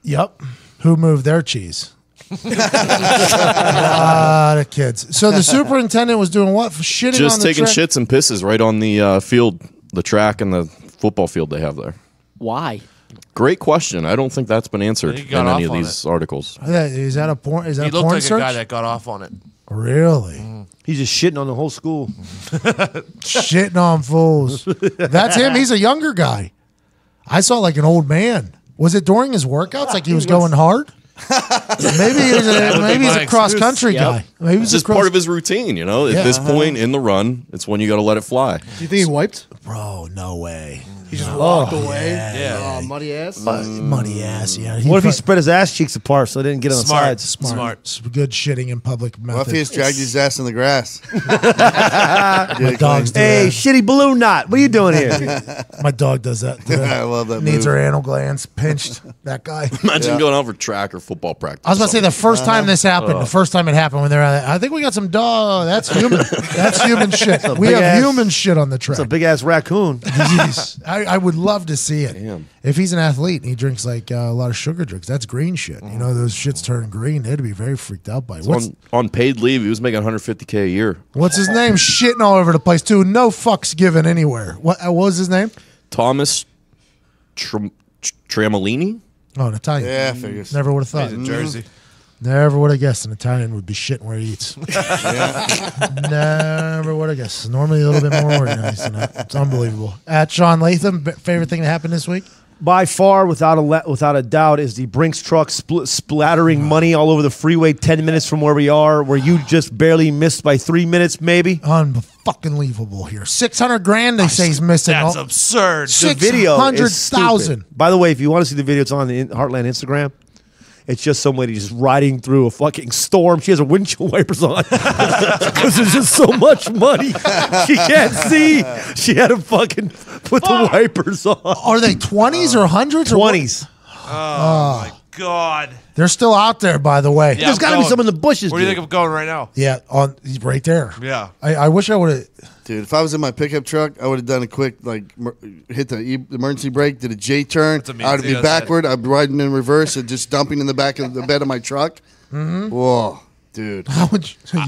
Yep. Who moved their cheese? A lot of kids. So the superintendent was doing what? Shitting Just on the taking track? shits and pisses right on the field, the track and the football field they have there. Why? Great question. I don't think that's been answered He got in any off of on these articles. Is that a porn? Is that He a looked porn like search? a guy that got off on it. Really? He's just shitting on the whole school. Shitting on fools. That's him. He's a younger guy. I saw like an old man. Was it during his workouts? Like he was going hard? Maybe he's a cross country guy. Maybe It's he's just part of his routine, you know? Yeah. At this point in the run, it's when you got to let it fly. Do you think he wiped? Bro, no way. He just walked away. Yeah. Oh, muddy ass. Money ass, yeah. What if he spread his ass cheeks apart so it didn't get on the Smart. sides? smart. Good shitting in public method. What if he just dragged his ass in the grass? My dogs do Hey, that. shitty balloon knot. What are you doing here? My dog does that. I love that Needs move. her anal glands pinched. That guy. Imagine going out for track or football practice. I was about to say the first time this happened, the first time it happened when they're I think we got some dog. That's human. That's human shit. We big have ass- human shit on the track. It's a big ass raccoon. Jeez. I would love to see it. Damn. If he's an athlete and he drinks like a lot of sugar drinks, that's green shit. You know, those shits turn green. They'd be very freaked out by it. On paid leave, he was making $150K a year. What's his name? Shitting all over the place too. No fucks given anywhere. What was his name? Thomas Tramolini? Oh, an Italian. Yeah, figures. Never would have thought. He's in Jersey. Never would have guessed an Italian would be shitting where he eats. Never would have guessed. Normally a little bit more organized than that. It's unbelievable. At Sean Latham, favorite thing that happened this week? by far, without a doubt, is the Brinks truck splattering money all over the freeway 10 minutes from where we are, where you just barely missed by 3 minutes, maybe. Unfucking-leavable here. 600 grand they say he's missing. That's absurd. The video is 600,000. stupid. By the way, if you want to see the video, it's on the Heartland Instagram. It's just some lady just riding through a fucking storm. She has her windshield wipers on because there's just so much money. She can't see. She had to fucking put the wipers on. Are they 20s or 100s? 20s. Oh, my God. They're still out there, by the way. There's got to be some in the bushes. Where do you think I'm going right now? Yeah, right there. Yeah. I wish I would have. Dude, if I was in my pickup truck, I would have done a quick, hit the emergency brake, did a J turn. I would be backward. I'd be riding in reverse and just dumping in the back of the bed of my truck. Whoa, dude.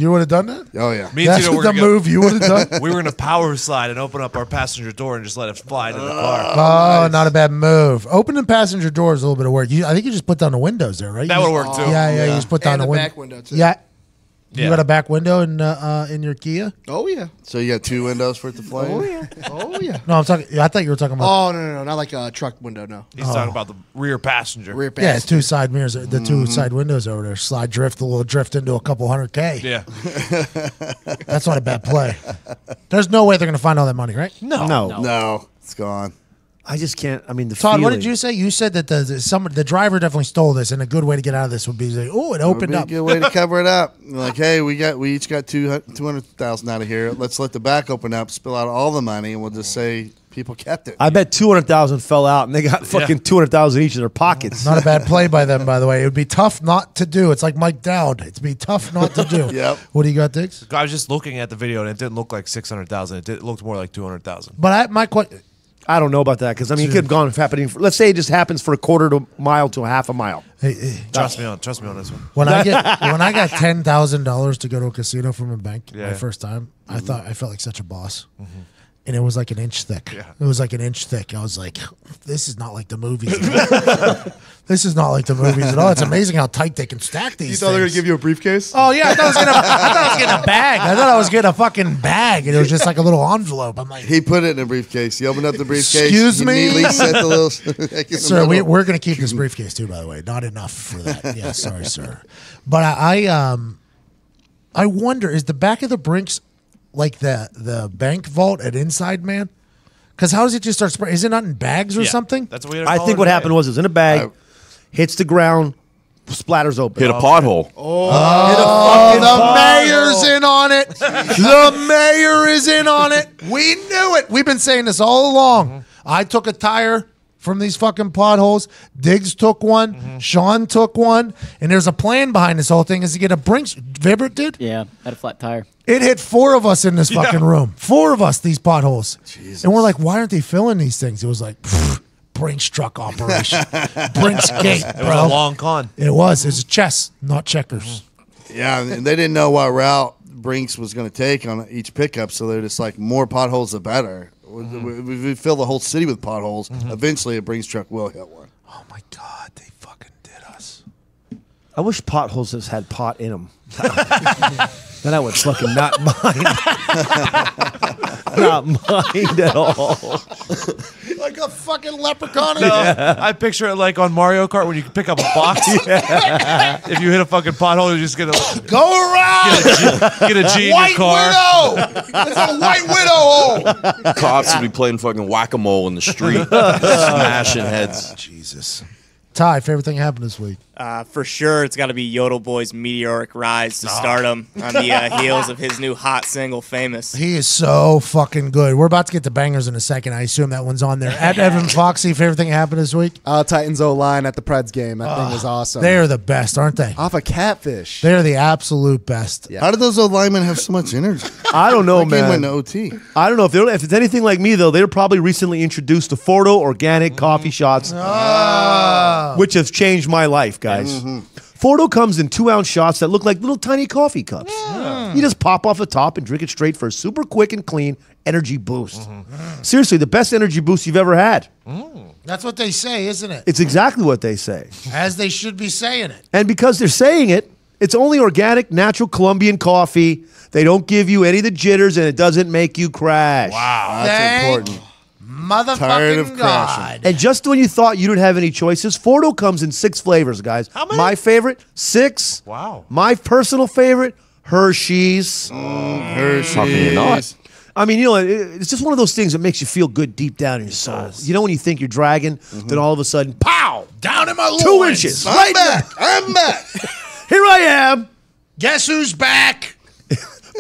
You would have done that? Oh, yeah. That's the move you would have done? We were going to power slide and open up our passenger door and just let it fly into the car. Oh, not a bad move. Opening the passenger door is a little bit of work. I think you just put down the windows there, right? That would work, too. Yeah, you just put down And the the back window, too. Yeah. You got a back window in your Kia? Oh, yeah. So you got 2 windows for it to fly in? Oh, yeah. Oh, yeah. No, I'm talking. I thought you were talking about. Oh, no. Not like a truck window, no. He's talking about the rear passenger. Rear Yeah, passenger. 2 side mirrors, the 2 side windows over there. Slide drift, a little drift into a couple $100K. Yeah. That's not a bad play. There's no way they're going to find all that money, right? No, it's gone. I just can't. I mean, the Todd, what feeling. did you say? You said that the driver definitely stole this, and a good way to get out of this would be, like, oh, it opened up. A good way to cover it up. Like, hey, we each got 200,000 out of here. Let's let the back open up, spill out all the money, and we'll just say people kept it. I bet 200,000 fell out, and they got fucking 200,000 each in their pockets. Not a bad play by them, by the way. It would be tough not to do. It's like Mike Dowd. It'd be tough not to do. Yep. What do you got, Diggs? I was just looking at the video, and it didn't look like 600,000. It looked more like 200,000. But my question. I don't know about that because I mean, it could have gone happening. Let's say it just happens for a quarter to a mile to a half a mile. Trust me on this one. When I got $10,000 to go to a casino from a bank my first time, I felt like such a boss. And it was like an inch thick. Yeah. It was like an inch thick. I was like, this is not like the movies. This is not like the movies at all. It's amazing how tight they can stack these. You thought they were going to give you a briefcase? Oh, yeah. I thought I was getting a bag. I thought I was getting a fucking bag. And it was just like a little envelope. I'm like, He put it in a briefcase. He opened up the briefcase. Excuse me? He immediately set the little. Sir, we're going to keep this briefcase too, by the way. Not enough for that. Yeah, sorry, sir. But I wonder, is the back of the Brinks like the bank vault at Inside Man? Because how does it just start spraying? Is it not in bags or something? That's what I think what happened was it was in a bag, hits the ground, splatters open. Hit a pothole. The mayor's in on it. The mayor is in on it. We knew it. We've been saying this all along. I took a tire from these fucking potholes. Diggs took one. Sean took one. And there's a plan behind this whole thing is to get a Brinks. Vibert did? Yeah, had a flat tire. It hit 4 of us in this fucking room. 4 of us, these potholes. Jesus. And we're like, why aren't they filling these things? It was like, Brinks truck operation. Brinks gate, bro. It was a long con. It was. It was chess, not checkers. Yeah, and they didn't know what route Brinks was going to take on each pickup, so they're just like, more potholes the better. We fill the whole city with potholes. Eventually, a Brinks truck will hit one. Oh my God, they fucking did us. I wish potholes just had pot in them. Then I would fucking not mind. Not mind at all. Like a fucking leprechaun. I picture it like on Mario Kart when you can pick up a box. If you hit a fucking pothole, you're just gonna go around. Get a G in your car. Widow. It's a white widow hole. Cops would be playing fucking whack-a-mole in the street, smashing heads. Jesus. Ty, favorite thing happened this week? For sure, it's got to be Yodel Boy's meteoric rise to stardom on the heels of his new hot single, Famous. He is so fucking good. We're about to get to bangers in a second. I assume that one's on there. At Evan Foxy, favorite thing happened this week? Titans O-line at the Preds game. That thing was awesome. They are the best, aren't they? Off a catfish. They're the absolute best. How did those old linemen have so much energy? I don't know, That game man. went to OT. I don't know if it's anything like me though. They're probably recently introduced to Fordo organic coffee shots, which has changed my life, guys. Fordo comes in 2-ounce shots that look like little tiny coffee cups. You just pop off the top and drink it straight for a super quick and clean energy boost. Seriously, the best energy boost you've ever had. That's what they say, isn't it? It's exactly what they say. As they should be saying it. And because they're saying it, it's only organic, natural Colombian coffee. They don't give you any of the jitters, and it doesn't make you crash. Wow, that's important. motherfucking God. And just when you thought you didn't have any choices, Fordo comes in 6 flavors, guys. How many? My favorite, 6. Wow. My personal favorite, Hershey's. Hershey's. How can you not? I mean, it's just one of those things that makes you feel good deep down in your soul. You know when you think you're dragging, then all of a sudden, pow! Down in my loins. 2 inches. I'm back. I'm back. Here I am. Guess who's back?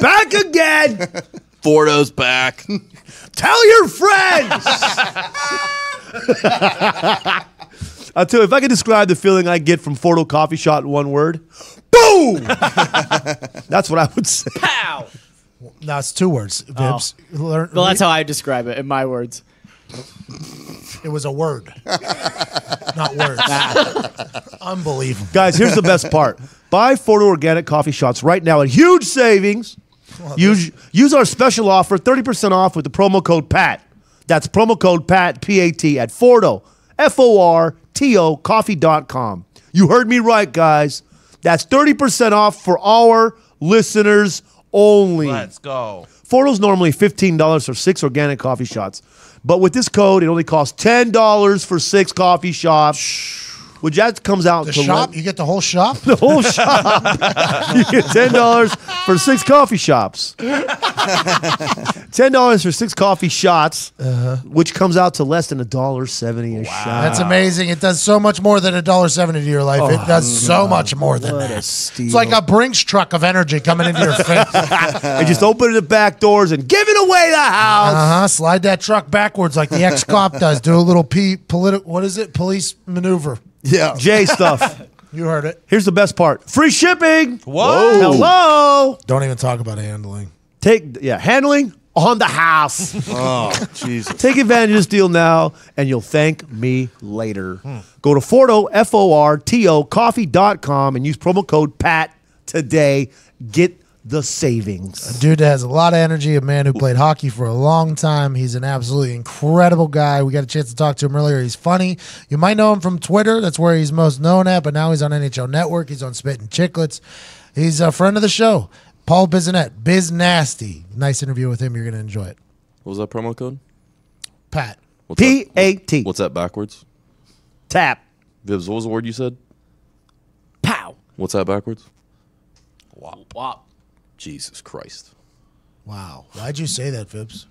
Back again. Fordo's back. Tell your friends. I'll tell you, if I could describe the feeling I get from Fordo Coffee Shot in one word, boom! That's what I would say. Pow. No, it's 2 words. Vibs. Well, that's how I describe it in my words. It was a word, not words. Unbelievable. Guys, here's the best part. Buy Fordo Organic Coffee Shots right now at huge savings. Use our special offer, 30% off with the promo code PAT. That's promo code PAT, P-A-T, at Fordo, F-O-R-T-O, coffee.com. You heard me right, guys. That's 30% off for our listeners only. Let's go. Fordo's normally $15 for 6 organic coffee shots. But with this code, it only costs $10 for 6 coffee shots. Which that comes out The to shop? You get the whole shop? the whole shop. You get $10 for 6 coffee shops. $10 for 6 coffee shots, which comes out to less than $1.70 a shot. That's amazing. It does so much more than $1.70 to your life. It does so much more than What a that. steal. It's like a Brinks truck of energy coming into your face. And just open the back doors and giving away the house. Slide that truck backwards like the ex-cop does. Do a little police maneuver. Yeah. J stuff. You heard it. Here's the best part. Free shipping. Whoa. Hello. Don't even talk about handling. Handling on the house. Oh, Jesus. Take advantage of this deal now, and you'll thank me later. Go to Fordo, F-O-R-T-O, coffee.com, and use promo code PAT today. Get the savings. A dude that has a lot of energy, a man who played hockey for a long time. He's an absolutely incredible guy. We got a chance to talk to him earlier. He's funny. You might know him from Twitter. That's where he's most known at, but now he's on NHL Network. He's on Spittin' Chicklets. He's a friend of the show. Paul Bizanet, Biz Nasty. Nice interview with him. You're going to enjoy it. What was that promo code? Pat. What's that? P-A-T. What's that backwards? Tap. Vibs, what was the word you said? Pow. What's that backwards? Wop. Jesus Christ. Wow. Why'd you say that, Vibs?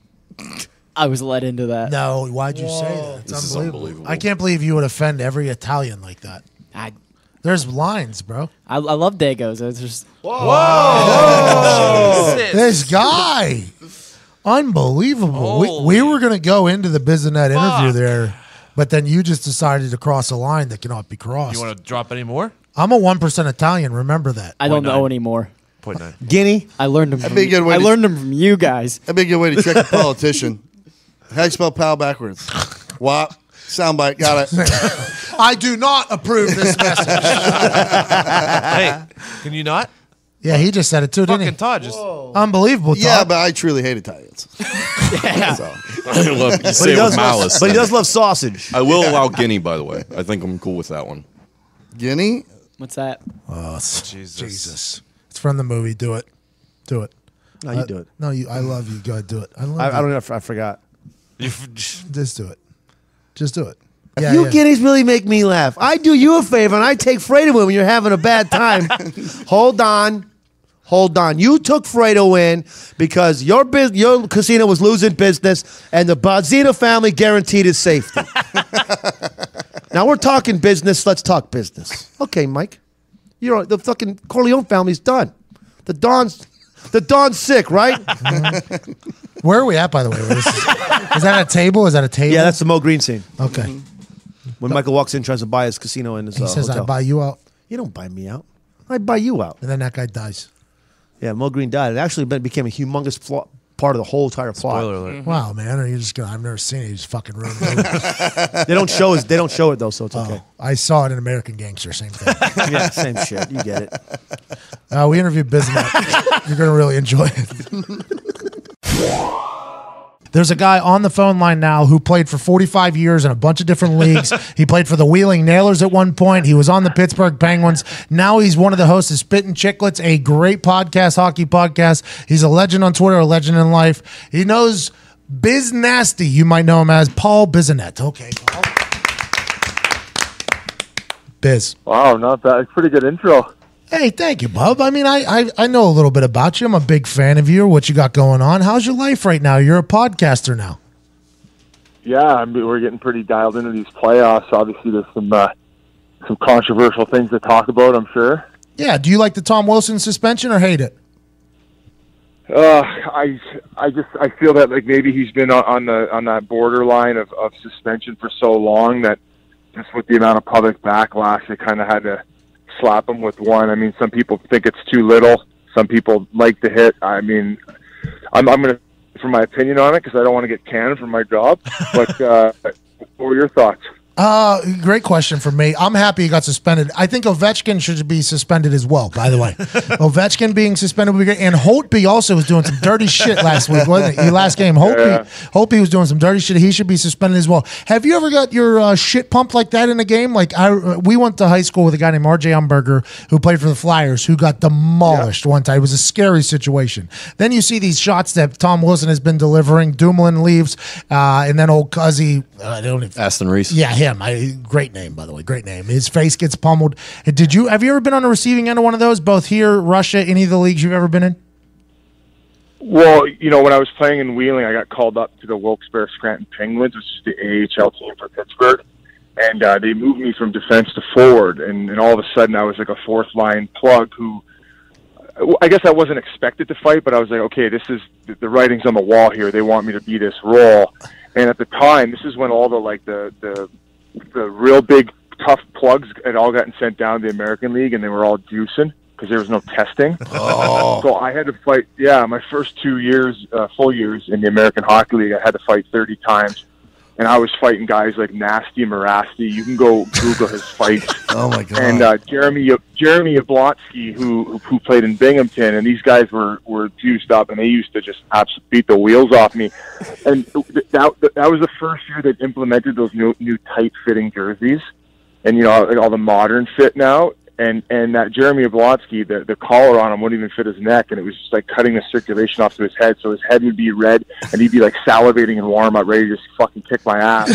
I was led into that. No, why'd you say that? It's This is unbelievable. unbelievable. I can't believe you would offend every Italian like that. There's lines, bro. I love Dagos. It's just This guy. Unbelievable. We were going to go into the Bizanet interview there, but then you just decided to cross a line that cannot be crossed. You want to drop any more? I'm a 1% Italian. Remember that. I don't 0.9. know anymore. 0.9. Guinea. I learned them. That'd be a good way I to- learned them from you guys. That'd be a good way to trick a politician. How do you spell pal backwards? Wop. Soundbite. Got it. I do not approve this message. Hey, can you not? Yeah, he just said it too, didn't Fucking he? Todd just. Unbelievable. Yeah, Todd. but I truly hate Italians. So. I love, you say it with malice. But he does love sausage. I will allow Guinea, by the way. I think I'm cool with that one. Guinea? What's that? Oh, Jesus. Jesus. It's from the movie. Do it. Do it. No, you do it. No, I love you. Go ahead, do it. I love I you. don't know if I forgot. Just do it. Just do it. You guineas really make me laugh. I do you a favor and I take Fredo when you're having a bad time. Hold on. You took Fredo in because your casino was losing business and the Bazzino family guaranteed his safety. Now we're talking business. Let's talk business. Okay, Mike. The fucking Corleone family's done. The Don's sick, right? Where are we at, by the way? Is that a table? Is that a table? Yeah, that's the Mo Green scene. Okay. When Michael walks in, tries to buy his casino in his He says, hotel. I buy you out. You don't buy me out. I buy you out. And then that guy dies. Yeah, Mo Green died. It actually became a humongous part of the whole entire plot. Spoiler alert. Wow, man. Are you just gonna? I've never seen it. You just fucking ruined it. They don't show it though, so it's okay. I saw it in American Gangster. Same thing. Yeah, same shit. You get it. We interviewed Bismarck. You're gonna really enjoy it. There's a guy on the phone line now who played for 45 years in a bunch of different leagues. He played for the Wheeling Nailers at one point. He was on the Pittsburgh Penguins. Now he's one of the hosts of Spittin' Chicklets, a great podcast, hockey podcast. He's a legend on Twitter, a legend in life. He knows Biz Nasty. You might know him as Paul Bizinet. Okay, Paul. Biz. Wow, not bad. Pretty good intro. Hey, thank you, bub. I mean, I know a little bit about you. I'm a big fan of you, what you got going on. How's your life right now? You're a podcaster now. Yeah, I mean, we're getting pretty dialed into these playoffs. Obviously, there's some controversial things to talk about, I'm sure. Yeah. Do you like the Tom Wilson suspension or hate it? I feel that like maybe he's been on that borderline of suspension for so long that just with the amount of public backlash, they kind of had to slap him with one. I mean, some people think it's too little. Some people like the hit. I mean, I'm going to for my opinion on it because I don't want to get canned from my job. But what were your thoughts? Great question for me. I'm happy he got suspended. I think Ovechkin should be suspended as well, by the way. Ovechkin being suspended would be great. And Holtby also was doing some dirty shit last week, wasn't he? Last game. Holtby was doing some dirty shit. He should be suspended as well. Have you ever got your shit pumped like that in a game? Like we went to high school with a guy named R.J. Umberger who played for the Flyers who got demolished one time. It was a scary situation. Then you see these shots that Tom Wilson has been delivering. Dumoulin leaves, and then old Cuzzy. Aston Reese. Yeah, him. Great name, by the way. Great name. His face gets pummeled. Have you ever been on the receiving end of one of those, both here, Russia, any of the leagues you've ever been in? Well, when I was playing in Wheeling, I got called up to the Wilkes-Barre Scranton Penguins, which is the AHL team for Pittsburgh. And they moved me from defense to forward. And all of a sudden, I was like a fourth-line plug who I guess I wasn't expected to fight, but I was like, okay, this is the writing's on the wall here. They want me to be this role. And at the time, this is when all the real big tough plugs had all gotten sent down to the American League, and they were all juicing because there was no testing. Oh. So I had to fight. Yeah, my first 2 years, full years in the American Hockey League, I had to fight 30 times. And I was fighting guys like Nasty Marasti. You can go Google his fights. Oh my god! And Jeremy Yablonsky, who played in Binghamton, and these guys were juiced up, and they used to just absolutely beat the wheels off me. And that was the first year that implemented those new tight fitting jerseys, and all the modern fit now. And that Jeremy Yablonsky, the collar on him wouldn't even fit his neck, and it was just like cutting the circulation off to his head, so his head would be red, and he'd be like salivating in warm up, ready to just fucking kick my ass.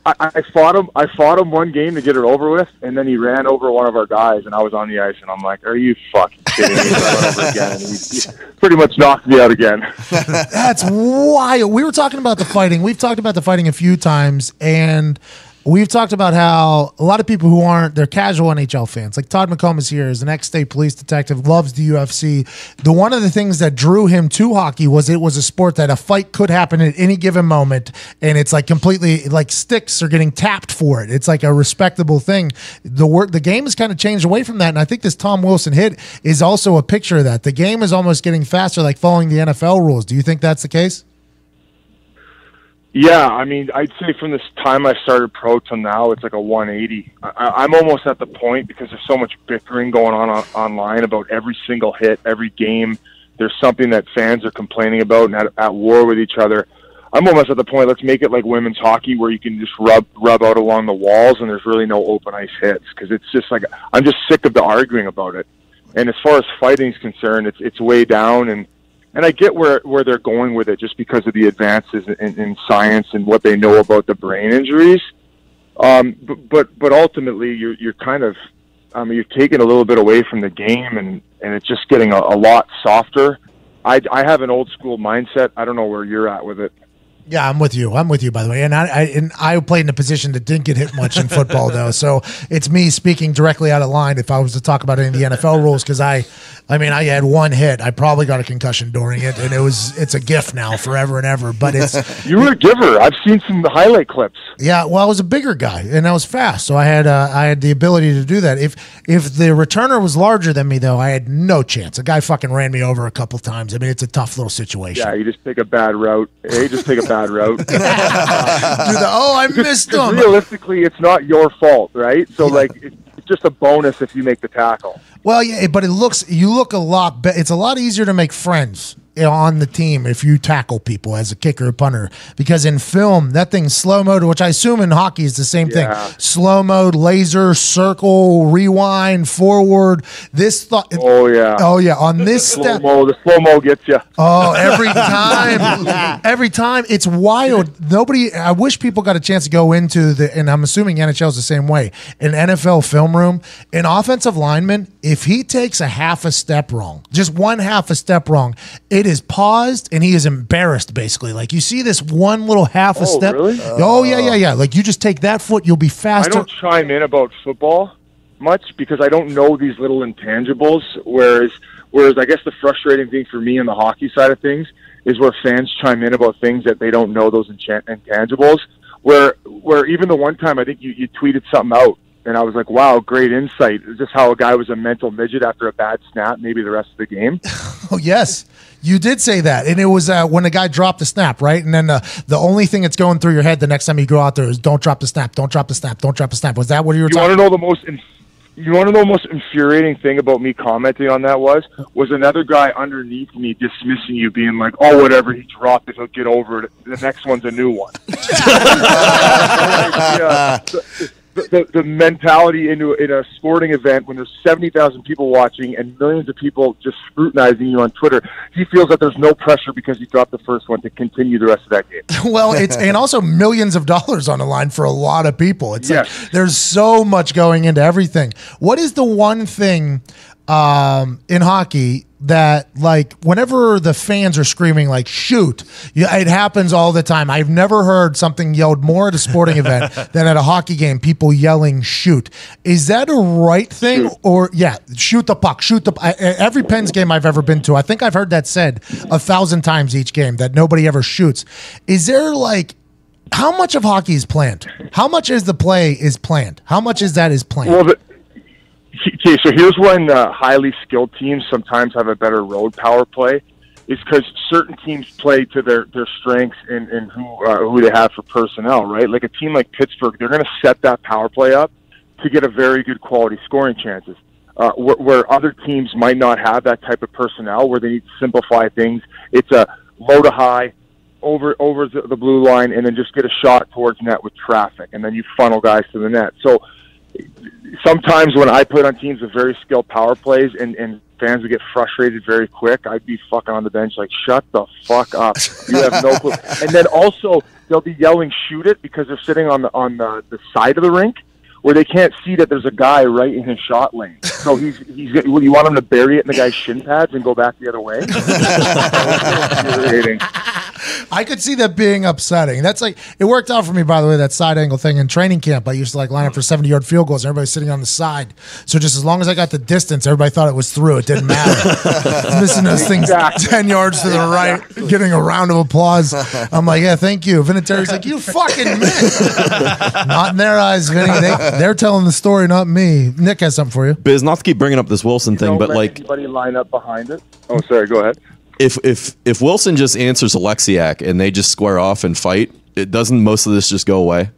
I fought him one game to get it over with, and then he ran over one of our guys, and I was on the ice, and I'm like, "Are you fucking kidding me?" He ran over again, and he pretty much knocked me out again. That's wild. We were talking about the fighting. We've talked about the fighting a few times, and we've talked about how a lot of people who they're casual NHL fans. Like Todd McComas here is an ex-state police detective, loves the UFC. One of the things that drew him to hockey was it was a sport that a fight could happen at any given moment, and it's like completely like sticks are getting tapped for it. It's like a respectable thing. The game has kind of changed away from that, and I think this Tom Wilson hit is also a picture of that. The game is almost getting faster, like following the NFL rules. Do you think that's the case? Yeah, I mean, I'd say from this time I started pro till now, it's like a 180. I'm almost at the point, because there's so much bickering going on online about every single hit, every game. There's something that fans are complaining about and at war with each other. I'm almost at the point, let's make it like women's hockey where you can just rub out along the walls and there's really no open ice hits, because it's just like, I'm just sick of the arguing about it. And as far as fighting is concerned, it's way down, and I get where they're going with it just because of the advances in science and what they know about the brain injuries. But ultimately, you're kind of, you're taking a little bit away from the game, and it's just getting a lot softer. I have an old school mindset. I don't know where you're at with it. Yeah, I'm with you. By the way. And I played in a position that didn't get hit much in football, though. So it's me speaking directly out of line if I was to talk about any of the NFL rules, because I had one hit. I probably got a concussion during it, and it's a gift now forever and ever. But it's you were a giver. I've seen some highlight clips. Yeah, well, I was a bigger guy and I was fast, so I had the ability to do that. If the returner was larger than me, though, I had no chance. A guy fucking ran me over a couple times. I mean, it's a tough little situation. Yeah, you just take a bad route. I missed him. Realistically, it's not your fault, right? So it's just a bonus if you make the tackle. Well, yeah, but you look a lot better. It's a lot easier to make friends on the team if you tackle people as a kicker or punter, because in film that thing's slow mode, which I assume in hockey is the same thing. Slow mode, laser, circle, rewind, forward. Oh yeah. On this step, the slow mo gets you. Oh, every time it's wild. I wish people got a chance to go into and I'm assuming NHL is the same way. An NFL film room, an offensive lineman, if he takes a half a step wrong, just one half a step wrong, it is paused and he is embarrassed basically. Like you see this one little half a step. Really? Yeah. Like you just take that foot, you'll be faster. I don't chime in about football much because I don't know these little intangibles. Whereas I guess the frustrating thing for me on the hockey side of things is where fans chime in about things that they don't know those intangibles. Where even the one time I think you tweeted something out and I was like, wow, great insight. Is this how a guy was a mental midget after a bad snap, maybe the rest of the game? Oh, yes. You did say that. And it was when a guy dropped the snap, right? And then the only thing that's going through your head the next time you go out there is don't drop the snap, don't drop the snap, don't drop the snap. Was that what you were talking about? You want to know the most infuriating thing about me commenting on that was another guy underneath me dismissing you, being like, oh, whatever, he dropped it, he'll get over it. The next one's a new one. The mentality in a sporting event when there's 70,000 people watching and millions of people just scrutinizing you on Twitter, he feels that there's no pressure because he dropped the first one to continue the rest of that game. Well, and also millions of dollars on the line for a lot of people. It's like there's so much going into everything. What is the one thing in hockey that, like, whenever the fans are screaming like shoot, it happens all the time. I've never heard something yelled more at a sporting event than at a hockey game, people yelling shoot. Is that a right thing? Or shoot the puck, every Pens game I've ever been to, I think I've heard that said 1,000 times each game, that nobody ever shoots. Is there, like, how much of hockey is planned? How much is the play is planned? How much is planned? Well, okay, so here's when highly skilled teams sometimes have a better road power play, is because certain teams play to their strengths and who they have for personnel, right? Like a team like Pittsburgh, they're going to set that power play up to get a very good quality scoring chances. Where other teams might not have that type of personnel, where they need to simplify things. It's a low to high, over the blue line, and then just get a shot towards net with traffic, and then you funnel guys to the net. So sometimes when I put on teams with very skilled power plays and fans would get frustrated very quick, I'd be fucking on the bench like, shut the fuck up. You have no clue. And then also they'll be yelling shoot it because they're sitting on the side of the rink where they can't see that there's a guy right in his shot lane. So he's you want him to bury it in the guy's shin pads and go back the other way? I could see that being upsetting. That's like, it worked out for me, by the way, that side angle thing in training camp. I used to like line up for 70-yard field goals and everybody's sitting on the side. So just as long as I got the distance, everybody thought it was through. It didn't matter. Missing those things 10 yards to the right, getting a round of applause. I'm like, yeah, thank you. Vinatieri's like, you fucking missed. Not in their eyes, Vinny. They're telling the story, not me. Nick has something for you. Biz, not to keep bringing up this Wilson thing, but like, anybody line up behind it. Oh, sorry. Go ahead. If Wilson just answers Alexiak and they just square off and fight, it doesn't most of this just go away?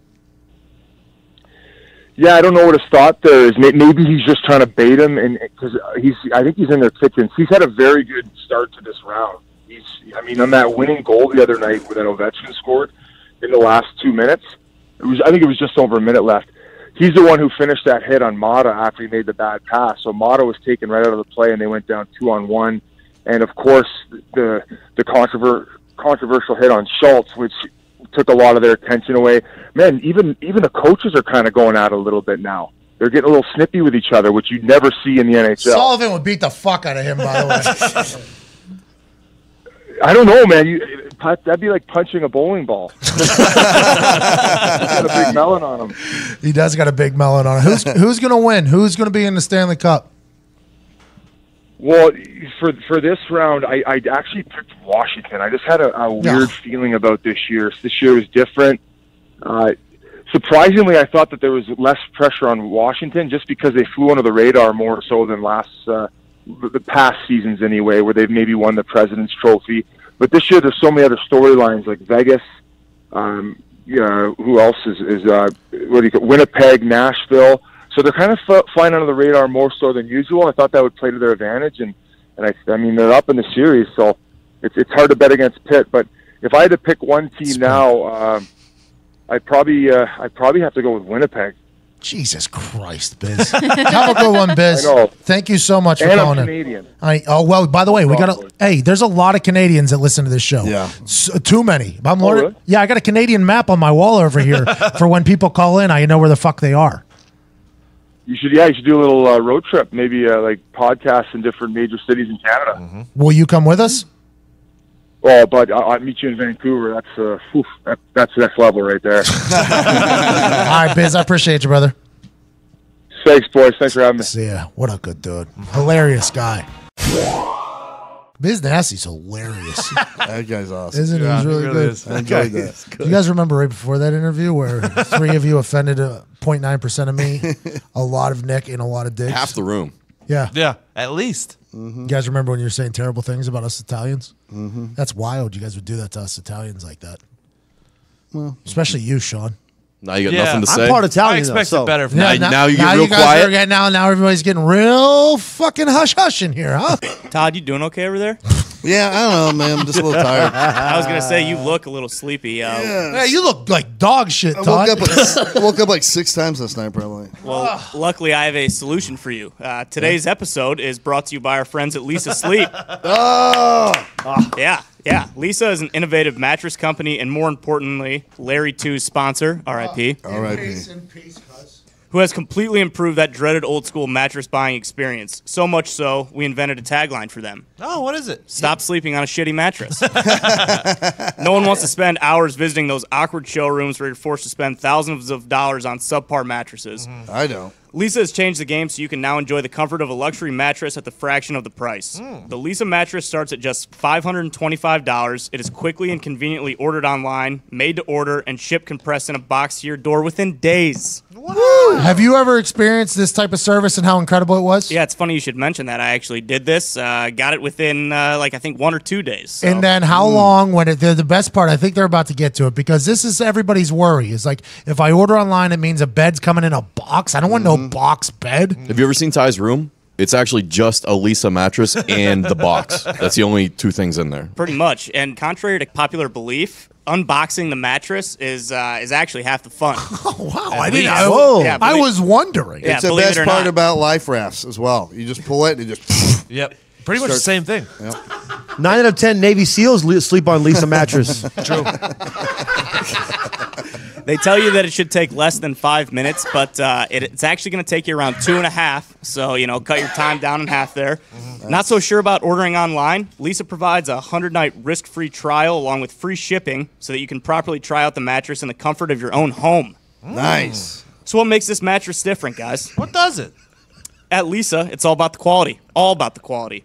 Yeah, I don't know what his thought there is. Maybe he's just trying to bait him, and because I think he's in their kitchens. He's had a very good start to this round. On that winning goal the other night when Ovechkin scored in the last 2 minutes, I think it was just over a minute left. He's the one who finished that hit on Mata after he made the bad pass. So Mata was taken right out of the play, and they went down 2-on-1. And of course, the controversial hit on Schultz, which took a lot of their attention away. Man, even the coaches are kind of going at it a little bit now. They're getting a little snippy with each other, which you'd never see in the NHL. Sullivan would beat the fuck out of him, by the way. I don't know, man. That'd be like punching a bowling ball. He's got a big melon on him. He does got a big melon on him. Who's going to win? Who's going to be in the Stanley Cup? Well, for this round, I actually picked Washington. I just had a weird feeling about this year. This year was different. Surprisingly, I thought that there was less pressure on Washington just because they flew under the radar more so than the past seasons anyway, where they've maybe won the President's Trophy. But this year, there's so many other storylines like Vegas. Who else is Winnipeg, Nashville. So they're kind of flying under the radar more so than usual. I thought that would play to their advantage, and they're up in the series. So it's hard to bet against Pitt. But if I had to pick one team now, I'd probably have to go with Winnipeg. Jesus Christ, Biz. Have a good one, Biz. I know. Thank you so much for And I'm calling in. Canadian. Well, by the way, there's a lot of Canadians that listen to this show. Yeah. Too many. I'm really? Yeah, I got a Canadian map on my wall over here for when people call in, I know where the fuck they are. You should do a little road trip, maybe like podcasts in different major cities in Canada. Will you come with us? Oh, but I'll meet you in Vancouver. That's the next level right there. All right, Biz, I appreciate you, brother. Thanks, boys. Thanks for having me. See ya. What a good dude. Hilarious guy. Biz Nasty's hilarious. That guy's awesome. Isn't he? He's really good. I enjoyed that. Do you guys remember right before that interview where 3 of you offended 0.9% of me, a lot of Nick, and a lot of Diggs? Half the room. Yeah. Yeah, at least. You guys remember when you were saying terrible things about us Italians? That's wild. You guys would do that to us Italians like that. Well, especially you, Sean. Now you got nothing to say. I'm part Italian. I expect though, it better from Now, you. now you get now real you guys quiet. now everybody's getting real fucking hush hush in here, huh? Todd, you doing okay over there? Yeah, I don't know, man. I'm just a little tired. I was gonna say you look a little sleepy. Yeah, you look like dog shit, I Todd. woke up like 6 times last night, probably. Well, luckily I have a solution for you. Today's episode is brought to you by our friends at Lisa Sleep. Yeah. Lisa is an innovative mattress company, and more importantly, Larry 2's sponsor, R.I.P. R.I.P. Who has completely improved that dreaded old school mattress buying experience. So much so, we invented a tagline for them. Oh, what is it? Stop sleeping on a shitty mattress. No one wants to spend hours visiting those awkward showrooms where you're forced to spend thousands of dollars on subpar mattresses. I don't. Lisa has changed the game so you can now enjoy the comfort of a luxury mattress at the fraction of the price. The Lisa mattress starts at just $525. It is quickly and conveniently ordered online, made to order, and shipped compressed in a box to your door within days. Have you ever experienced this type of service and how incredible it was? Yeah, it's funny you should mention that. I actually did this. Got it within, I think 1 or 2 days. So. And then how long when the best part, I think they're about to get to it because this is everybody's worry. Is like, if I order online, it means a bed's coming in a box. I don't want no box bed. Have you ever seen Ty's room? It's actually just a Lisa mattress and the box. That's the only 2 things in there. Pretty much. And contrary to popular belief, unboxing the mattress is actually half the fun. Oh, wow. At I didn't least. know. Yeah, I was wondering. Yeah, It's the believe best it or part not. about life rafts as well. You just pull it and it just. Yep. Pretty much the same thing. 9 out of 10 Navy SEALs sleep on Lisa mattress. True. They tell you that it should take less than 5 minutes, but it's actually going to take you around 2.5. So, cut your time down in half there. Not so sure about ordering online? Lisa provides a 100-night risk-free trial along with free shipping so that you can properly try out the mattress in the comfort of your own home. Nice. So what makes this mattress different, guys? What does it? At Lisa, it's all about the quality. All about the quality.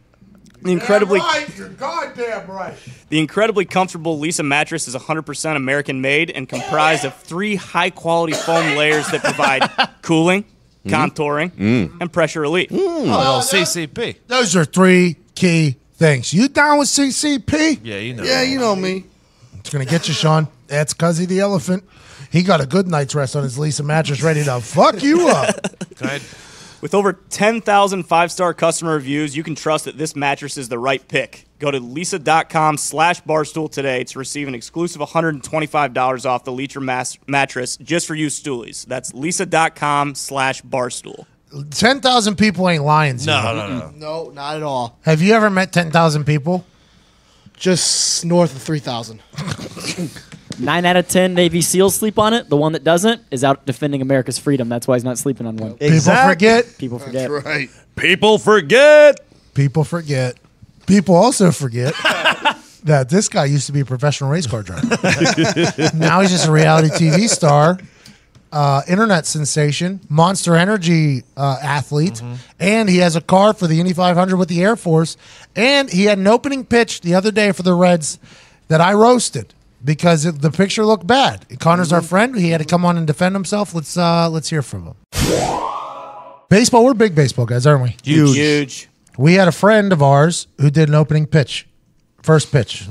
The incredibly You're goddamn right. The incredibly comfortable Lisa mattress is 100% American-made and comprised of 3 high-quality foam layers that provide cooling, contouring, and pressure relief. Oh, CCP. Those are 3 key things. You down with CCP? Yeah, you know. Yeah, you know me. It's going to get you, Sean. That's Cuzzy the elephant. He got a good night's rest on his Lisa mattress ready to fuck you up. With over 10,000 5-star customer reviews, you can trust that this mattress is the right pick. Go to lisa.com/barstool today to receive an exclusive $125 off the Leacher mattress just for you stoolies. That's lisa.com/barstool. 10,000 people ain't lying. No. No, not at all. Have you ever met 10,000 people? Just north of 3,000. 9 out of 10 Navy SEALs sleep on it. The one that doesn't is out defending America's freedom. That's why he's not sleeping on one. People forget. People forget. That's right. People forget. People forget. People also forget that this guy used to be a professional race car driver. Now he's just a reality TV star, internet sensation, Monster Energy athlete, and he has a car for the Indy 500 with the Air Force. And he had an opening pitch the other day for the Reds that I roasted because the picture looked bad. Connor's our friend. He had to come on and defend himself. Let's hear from him. Baseball, we're big baseball guys, aren't we? Huge. We had a friend of ours who did an opening pitch, first pitch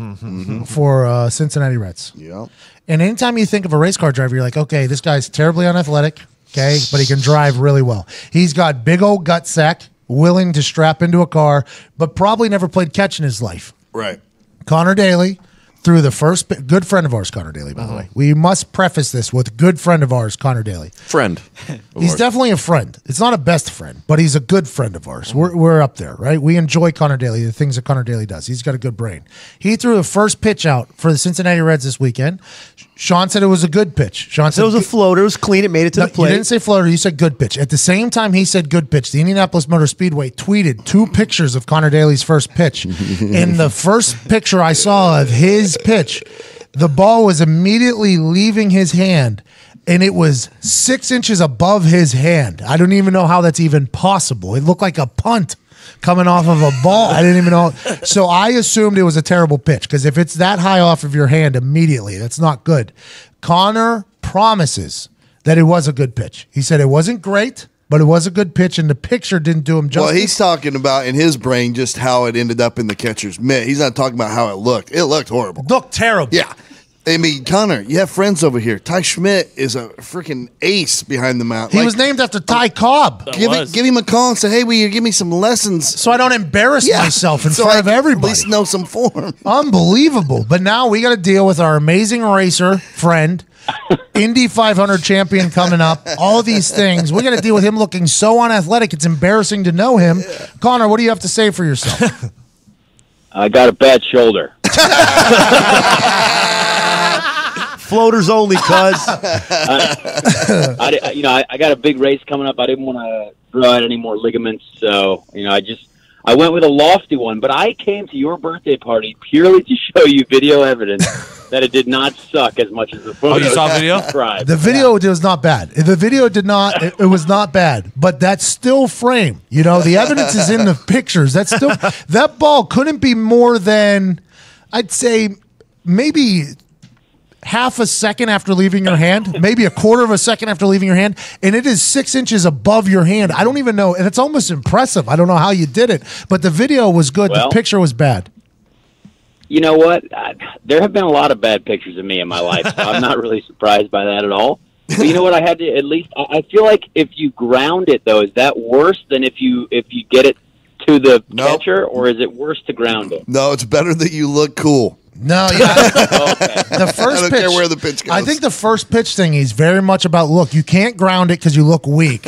for Cincinnati Reds. Yeah. And anytime you think of a race car driver, you're like, okay, this guy's terribly unathletic, okay, but he can drive really well. He's got big old gut sack, willing to strap into a car, but probably never played catch in his life. Right. Connor Daly threw the first good friend of ours, Connor Daly, by the way. We must preface this with good friend of ours, Connor Daly. Friend. He's definitely a friend. It's not a best friend, but he's a good friend of ours. We're up there, right? We enjoy Connor Daly, the things that Connor Daly does. He's got a good brain. He threw the first pitch out for the Cincinnati Reds this weekend. Sean said it was a good pitch. Sean said it was a floater. It was clean. It made it to the plate. You didn't say floater. You said good pitch. At the same time he said good pitch, the Indianapolis Motor Speedway tweeted 2 pictures of Connor Daly's first pitch. In the first picture I saw of his pitch, the ball was immediately leaving his hand, and it was 6 inches above his hand. I don't even know how that's even possible. It looked like a punt coming off of a ball. I didn't even know. So I assumed it was a terrible pitch, because if it's that high off of your hand immediately, that's not good. Connor promises that it was a good pitch. He said it wasn't great, but it was a good pitch, and the picture didn't do him justice. Well, he's talking about in his brain just how it ended up in the catcher's mitt. He's not talking about how it looked. It looked horrible. Looked terrible. Yeah. I mean, Connor, you have friends over here. Ty Schmidt is a freaking ace behind the mound. He was named after Ty Cobb. Give him a call and say, hey, will you give me some lessons? So I don't embarrass myself in front of everybody. At least know some form. Unbelievable. But now we got to deal with our amazing racer friend, Indy 500 champion coming up, all these things. We got to deal with him looking so unathletic. It's embarrassing to know him. Connor, what do you have to say for yourself? I got a bad shoulder. Floaters only, cuz. I got a big race coming up. I didn't want to grow out any more ligaments, so I went with a lofty one. But I came to your birthday party purely to show you video evidence that it did not suck as much as the photo. Oh, you saw video? The video was not bad. The video did not. It was not bad. But that's still frame. The evidence is in the pictures. That's still that ball couldn't be more than, I'd say, maybe half a second after leaving your hand, maybe a quarter of a second after leaving your hand, and it is 6 inches above your hand. I don't even know, and it's almost impressive. I don't know how you did it, but the video was good. Well, the picture was bad. You know what? There have been a lot of bad pictures of me in my life, so I'm not really surprised by that at all. But you know what? I had to at least. I feel like if you ground it, though, is that worse than if you get it to the catcher, or is it worse to ground it? No, it's better that you look cool. No, yeah. The first I don't pitch, care where the pitch goes. I think the first pitch thing is very much about look. You can't ground it because you look weak,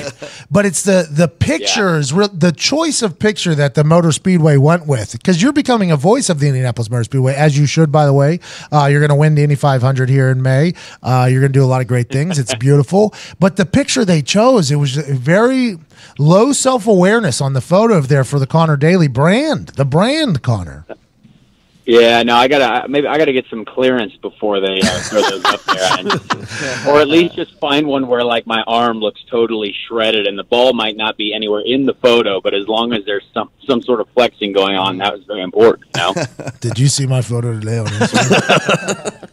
but it's the pictures, the choice of picture that the Motor Speedway went with. Because you're becoming a voice of the Indianapolis Motor Speedway, as you should, by the way. You're going to win the Indy 500 here in May. You're going to do a lot of great things. It's beautiful, but the picture they chose, it was very low self-awareness on the photo of there for the Connor Daly brand, the brand Connor. Yeah, no, I gotta get some clearance before they throw those up there, or at least just find one where like my arm looks totally shredded and the ball might not be anywhere in the photo, but as long as there's some sort of flexing going on, that was very important. Did you see my photo today on Instagram?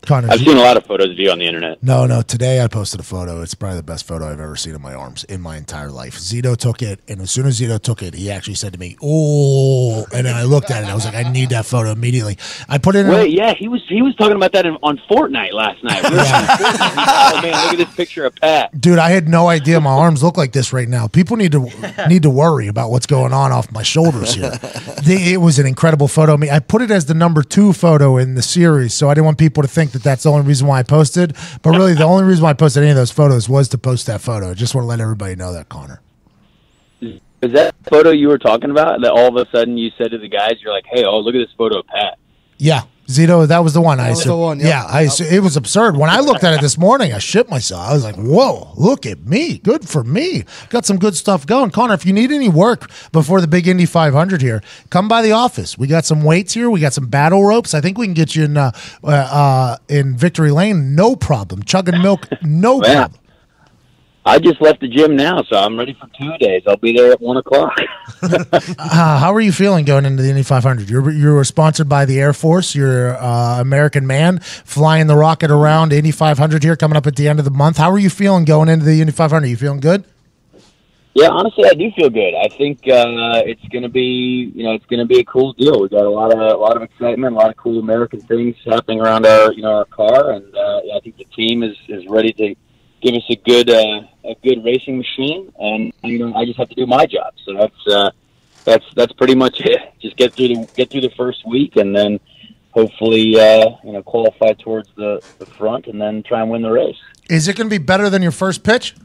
Connor, I've seen a lot of photos of you on the internet. No. Today I posted a photo. It's probably the best photo I've ever seen of my arms in my entire life. Zito took it, and as soon as Zito took it, he actually said to me, "Oh!" And then I looked at it. I was like, "I need that photo immediately." I put it in. Wait, yeah, he was talking about that on Fortnite last night. We were on Fortnite. Oh man, look at this picture of Pat. Dude, I had no idea my arms look like this right now. People need to worry about what's going on off my shoulders here. It was an incredible photo of me. I put it as the number 2 photo in the series, so I didn't want people to think that that's the only reason why I posted. But really, the only reason why I posted any of those photos was to post that photo. I just want to let everybody know that, Connor. Is that photo you were talking about? That all of a sudden you said to the guys, you're like, "Hey, look at this photo of Pat." Yeah. Zito, that was the one. That was the one, yeah. It was absurd. When I looked at it this morning, I shit myself. I was like, whoa, look at me. Good for me. Got some good stuff going. Connor, if you need any work before the big Indy 500 here, come by the office. We got some weights here. We got some battle ropes. I think we can get you in Victory Lane. No problem. Chugging milk, no problem. I just left the gym now, so I'm ready for 2 days. I'll be there at 1 o'clock. How are you feeling going into the Indy 500? You were sponsored by the Air Force. You're an American man flying the rocket around Indy 500 here coming up at the end of the month. How are you feeling going into the Indy 500? You feeling good? Yeah, honestly, I do feel good. I think it's going to be, a cool deal. We got a lot of excitement, a lot of cool American things happening around our car, and I think the team is ready to give us a good racing machine, and I just have to do my job. So that's pretty much it. Just get through the first week, and then hopefully qualify towards the front, and then try and win the race. Is it going to be better than your first pitch?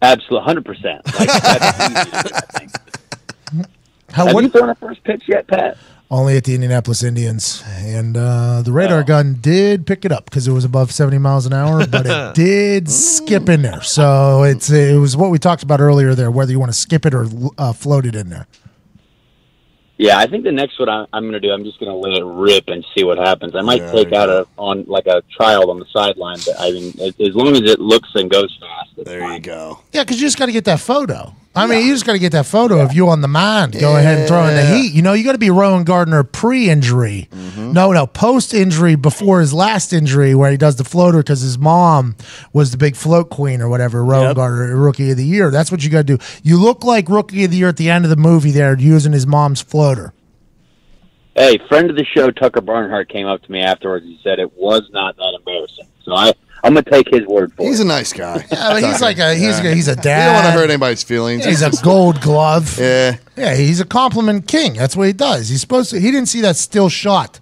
Absolutely, 100%. Like, that's easy, I think. Have you thrown a first pitch yet, Pat? Only at the Indianapolis Indians, and the radar gun did pick it up because it was above 70 miles an hour, but it did skip in there. So it was what we talked about earlier there, whether you want to skip it or float it in there. Yeah, I think the next one I'm going to do, I'm just going to let it rip and see what happens. I might take out a trial on the sideline, but I mean, as long as it looks and goes fast. There you go. Yeah, because you just got to get that photo. I mean, you just got to get that photo of you on the mound. Go ahead and throw in the heat. You know, you got to be Rowan Gardner pre-injury. No, post-injury before his last injury where he does the floater because his mom was the big float queen or whatever, Rowan Gardner, Rookie of the Year. That's what you got to do. You look like Rookie of the Year at the end of the movie there using his mom's floater. Hey, friend of the show, Tucker Barnhart, came up to me afterwards. He said it was not that embarrassing. So I'm going to take his word for it. He's a nice guy. Yeah, but he's like he's a dad. You don't want to hurt anybody's feelings. He's a gold glove. Yeah. Yeah, he's a compliment king. That's what he does. He's supposed to. He didn't see that still shot.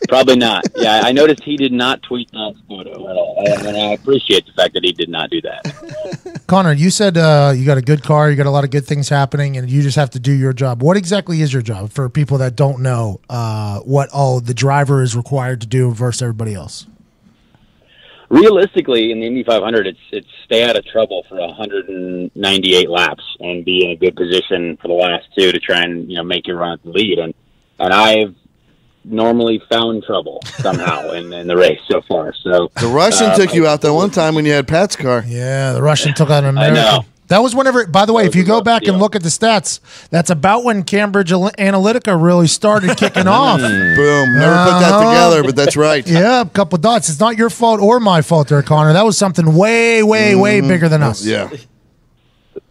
Probably not. Yeah, I noticed he did not tweet that photo at all. And I appreciate the fact that he did not do that. Connor, you said you got a good car, you got a lot of good things happening, and you just have to do your job. What exactly is your job for people that don't know what all the driver is required to do versus everybody else? Realistically, in the Indy 500, it's stay out of trouble for 198 laps and be in a good position for the last two to try and make your run at the lead. And I've normally found trouble somehow in the race so far. So the Russian took you out that one time when you had Pat's car. Yeah, the Russian took out an American. I know. That was whenever, by the way, if you go back and look at the stats, that's about when Cambridge Analytica really started kicking off. Boom. Never put that together, but that's right. Yeah, a couple dots. It's not your fault or my fault there, Connor. That was something way, way, way bigger than us. Yeah.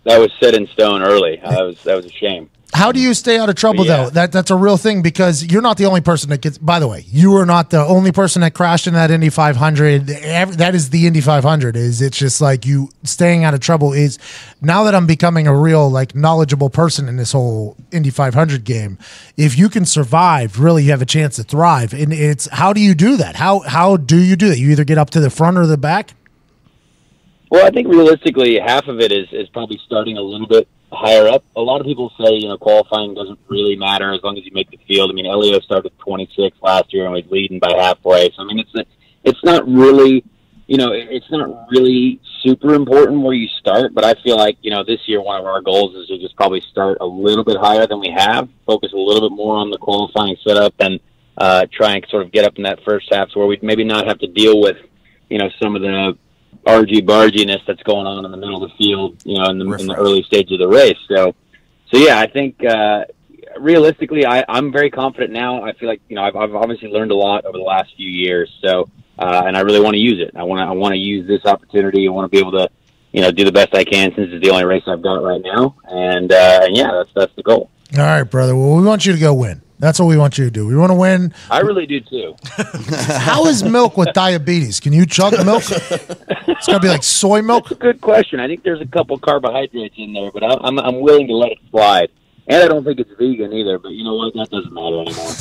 That was set in stone early. That was a shame. How do you stay out of trouble, though? That's a real thing because you're not the only person that gets. By the way, you are not the only person that crashed in that Indy 500. That is the Indy 500. It's just like you staying out of trouble is. Now that I'm becoming a real knowledgeable person in this whole Indy 500 game, if you can survive, really, you have a chance to thrive. And it's how do you do that? How do you do that? You either get up to the front or the back. Well, I think realistically, half of it is probably starting a little bit higher up. A lot of people say, qualifying doesn't really matter as long as you make the field. I mean, Elio started 26 last year and was leading by halfway. So, I mean, it's not really, it's not really super important where you start. But I feel like, this year one of our goals is to just probably start a little bit higher than we have, focus a little bit more on the qualifying setup and try and sort of get up in that first half so where we'd maybe not have to deal with, some of the argy-barginess that's going on in the middle of the field, in the early stage of the race. So yeah, I think realistically, I'm very confident now. I feel like I've obviously learned a lot over the last few years. So and I really want to use it. I want to use this opportunity. I want to be able to do the best I can since it's the only race I've got right now. And yeah, that's the goal. All right, brother. Well, we want you to go win. That's what we want you to do. We want to win. I really do too. How is milk with diabetes? Can you chug milk? It's got to be like soy milk. That's a good question. I think there's a couple carbohydrates in there, but I'm willing to let it slide. And I don't think it's vegan either, but you know what? That doesn't matter anymore.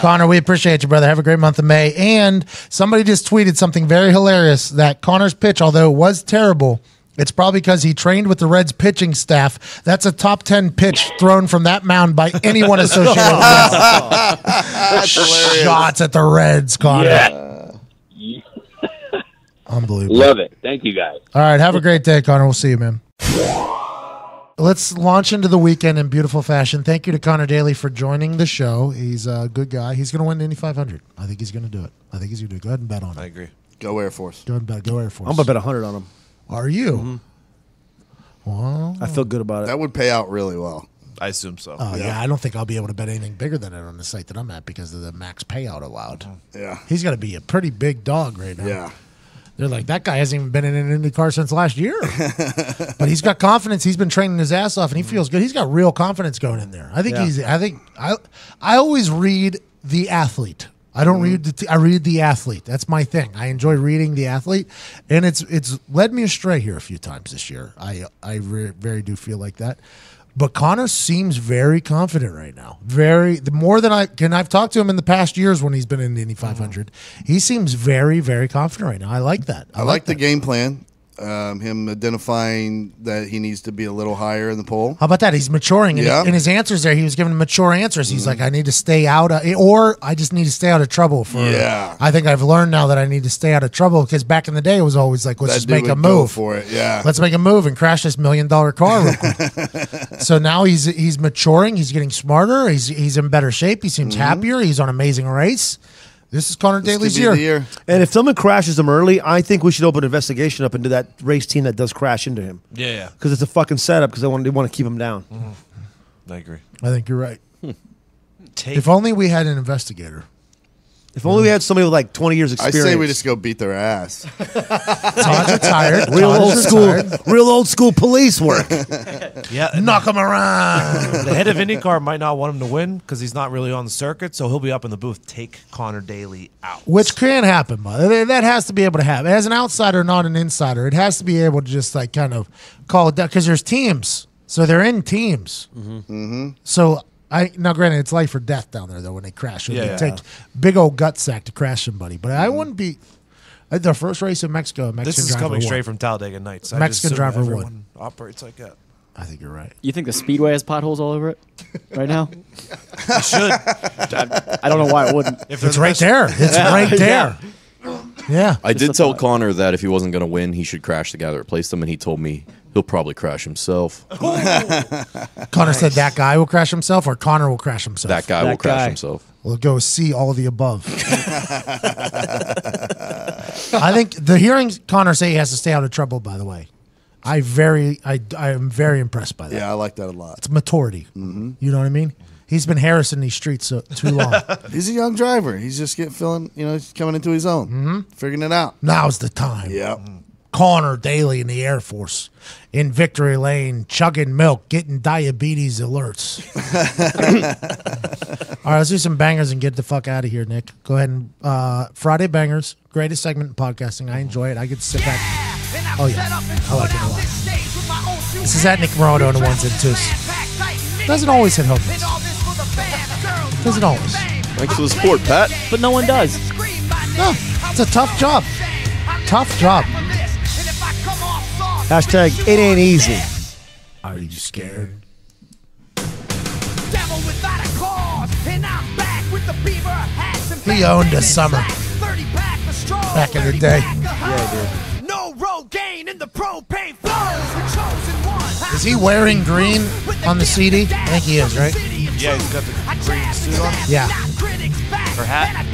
Connor, we appreciate you, brother. Have a great month of May. And somebody just tweeted something very hilarious that Connor's pitch, although it was terrible, it's probably because he trained with the Reds pitching staff. That's a top 10 pitch thrown from that mound by anyone associated with the Reds. Shots at the Reds, Connor. Yeah. Unbelievable. Love it. Thank you, guys. All right. Have a great day, Connor. We'll see you, man. Let's launch into the weekend in beautiful fashion. Thank you to Connor Daly for joining the show. He's a good guy. He's going to win the Indy 500. I think he's going to do it. I think he's going to do it. Go ahead and bet on it. I agree. Go Air Force. Go ahead and bet. Go Air Force. I'm going to bet 100 on him. Are you? Mm-hmm. Well, I feel good about it. That would pay out really well. I assume so. Oh, yeah. I don't think I'll be able to bet anything bigger than it on the site that I'm at because of the max payout allowed. Yeah. He's got to be a pretty big dog right now. Yeah. They're like, that guy hasn't even been in an Indy car since last year. But he's got confidence. He's been training his ass off, and he feels good. He's got real confidence going in there. I think I always read the athlete. I don't read I read the athlete. That's my thing. I enjoy reading the athlete, and it's led me astray here a few times this year. I very do feel like that. But Connor seems very confident right now. The more than I've talked to him in the past years when he's been in the Indy 500. He seems very, very confident right now. I like that. I like the game plan. Him identifying that he needs to be a little higher in the poll. How about that? He's maturing. In his answers there, he was giving mature answers. He's like, I need to stay out of, or I just need to stay out of trouble. I think I've learned now that I need to stay out of trouble, because back in the day, it was always like, let's just make a move. For it. Yeah. Let's make a move and crash this $1 million car real quick. So now he's maturing. He's getting smarter. He's in better shape. He seems happier. He's on an amazing race. This is Connor Daly's year. And if someone crashes him early, I think we should open an investigation up into that race team that does crash into him. Yeah. Because it's a fucking setup, because they want to keep him down. I agree. I think you're right. If only we had an investigator. If only we had somebody with like 20 years experience. I say we just go beat their ass. Todd's retired. Real old school police work. Yeah, knock him around. The head of IndyCar might not want him to win because he's not really on the circuit, so he'll be up in the booth. Take Connor Daly out, which can happen. But that has to be able to happen as an outsider, not an insider. It has to be able to just like kind of call it down, because there's teams, so they're in teams. So. Now, granted, it's life or death down there, though, when they crash. It take big old gut sack to crash somebody. But I wouldn't be. The first race in Mexico, this is coming straight from Talladega Nights. Mexican driver won. Operates like that. I think you're right. You think the Speedway has potholes all over it right now? It should. I don't know why it wouldn't. It's right there. It's right there. Yeah. I did tell Connor that if he wasn't going to win, he should crash the guy that replaced him, and he told me he'll probably crash himself. Connor said that guy will crash himself, or Connor will crash himself? That guy will crash himself. We'll go see all of the above. I think the hearing Connor say he has to stay out of trouble, by the way. I am very impressed by that. Yeah, I like that a lot. It's maturity. You know what I mean? He's been harassing these streets too long. He's a young driver. He's just he's coming into his own, figuring it out. Now's the time. Yeah. Connor Daly in the Air Force, in Victory Lane, chugging milk, getting diabetes alerts. All right, let's do some bangers and get the fuck out of here, Nick. Go ahead and Friday Bangers, greatest segment in podcasting. I enjoy it. I get to sit back. Oh, yeah. I like it a lot. This is at Nick Morado on the ones and twos. Doesn't always hit home runs. Doesn't always. Thanks for the support, Pat. But no one does. No, it's a tough job. Tough job. Hashtag it ain't easy. Are you scared? He owned a summer back in the day. Yeah, dude. No road gain in the propane flows. Is he wearing green on the CD? I think he is, right? Yeah, he's got the green suit on. Yeah. Or hat.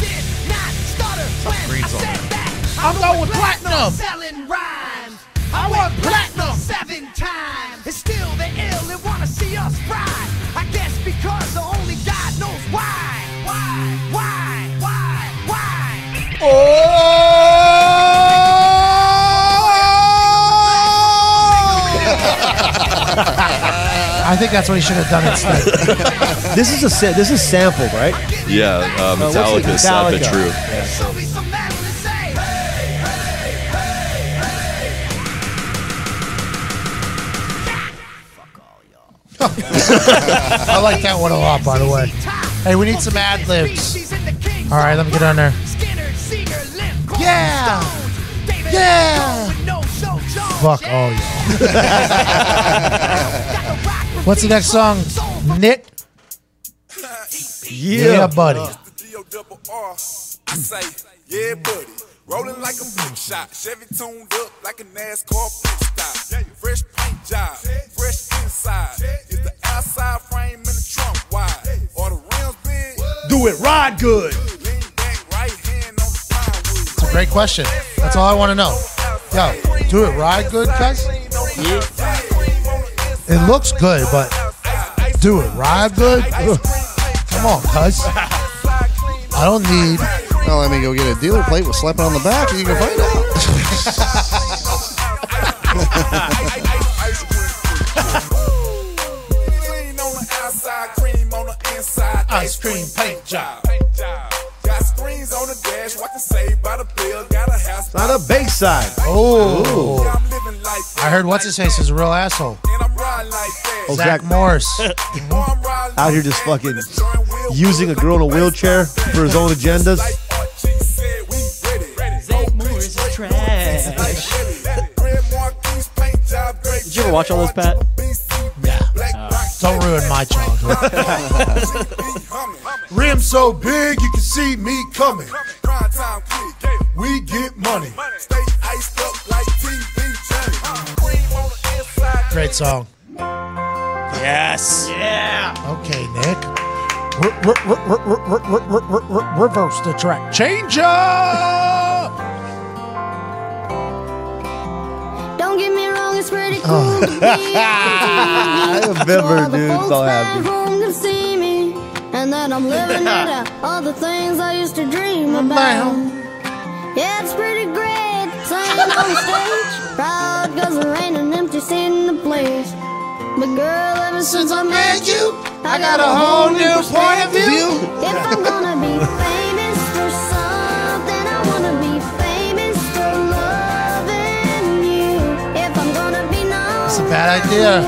Some greens on there. I'm going with platinum. Selling rhymes. I want platinum 7 times. It's still the ill that wanna see us fry. I guess because only God knows why. I think that's what he should have done instead. This is sampled, right? Yeah, Metallica, Sad But True. I like that one a lot, by the way. Hey, we need some ad libs. All right, let me get on there. Yeah! Yeah! Fuck all y'all. What's the next song? Knit? Yeah, buddy. I say, yeah, buddy. Rolling like a big shot. Chevy tuned up like a NASCAR pit stop. Fresh paint job, fresh inside. Is the outside frame in the trunk wide? Or the rims big? Do it, ride good. Lean back, right hand on the plywood. It's a great question. That's all I want to know. Yo, do it ride good, guys? Yeah. It looks good, but do it ride good? Ugh. Come on, cuz. I don't need... Well, let me go get a dealer plate with slapping on the back and you can find out. Ice cream paint job. Got screen East Side. Oh. I heard what's his face is a real asshole. Oh, Zach Morris. Out here just fucking using a girl in a wheelchair for his own agendas. Zach Morris is trash. Did you ever watch all those, Pat? Don't ruin my childhood. Rim so big you can see me coming. We get money. Great song. Yes. Yeah. Okay, Nick. Reverse the track. Change up. Don't get me wrong, it's pretty cool to be I remember, dude. So happy. home to see me, and that I'm living it out. All the things I used to dream about. Yeah, it's pretty great singing on stage. Proud 'cause there ain't an empty seat in the place. But girl, ever since I met you, I got a whole new point of view. If I'm gonna be famous for something, I wanna be famous for loving you. If I'm gonna be known, It's a bad idea,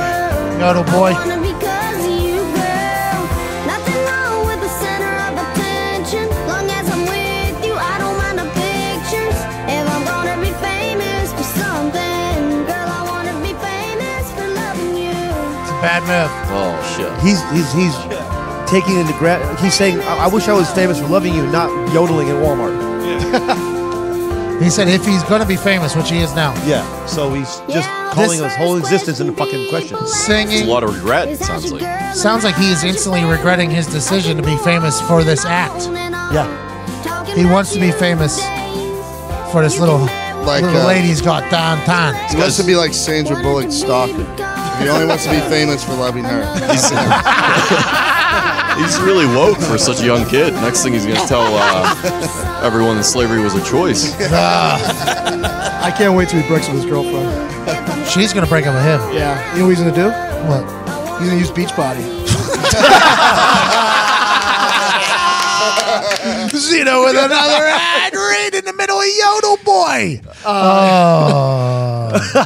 Yodel boy. I wanna be 'cause of you, girl. Nothing wrong with the center of attention. Long as I'm with you, I don't mind the pictures. If I'm gonna be famous for something, girl, I wanna be famous for loving you. Bad move. Oh shit. He's taking into he's saying, I wish I was famous for loving you, not yodeling at Walmart. He said if he's going to be famous, which he is now. Yeah. So he's just calling his whole existence into fucking question. Singing. It's a lot of regret, it sounds like. Sounds like he is instantly regretting his decision to be famous for this act. Yeah. He wants to be famous for this little lady he's got downtown. He wants to be like Sandra Bullock's stalker. He only wants to be famous for loving her. He's really woke for such a young kid. Next thing he's going to tell everyone that slavery was a choice. I can't wait till he breaks up with his girlfriend. She's going to break up with him. Yeah. You know what he's going to do? What? He's going to use Beachbody. Zito with another ad read in the middle of Yodel Boy.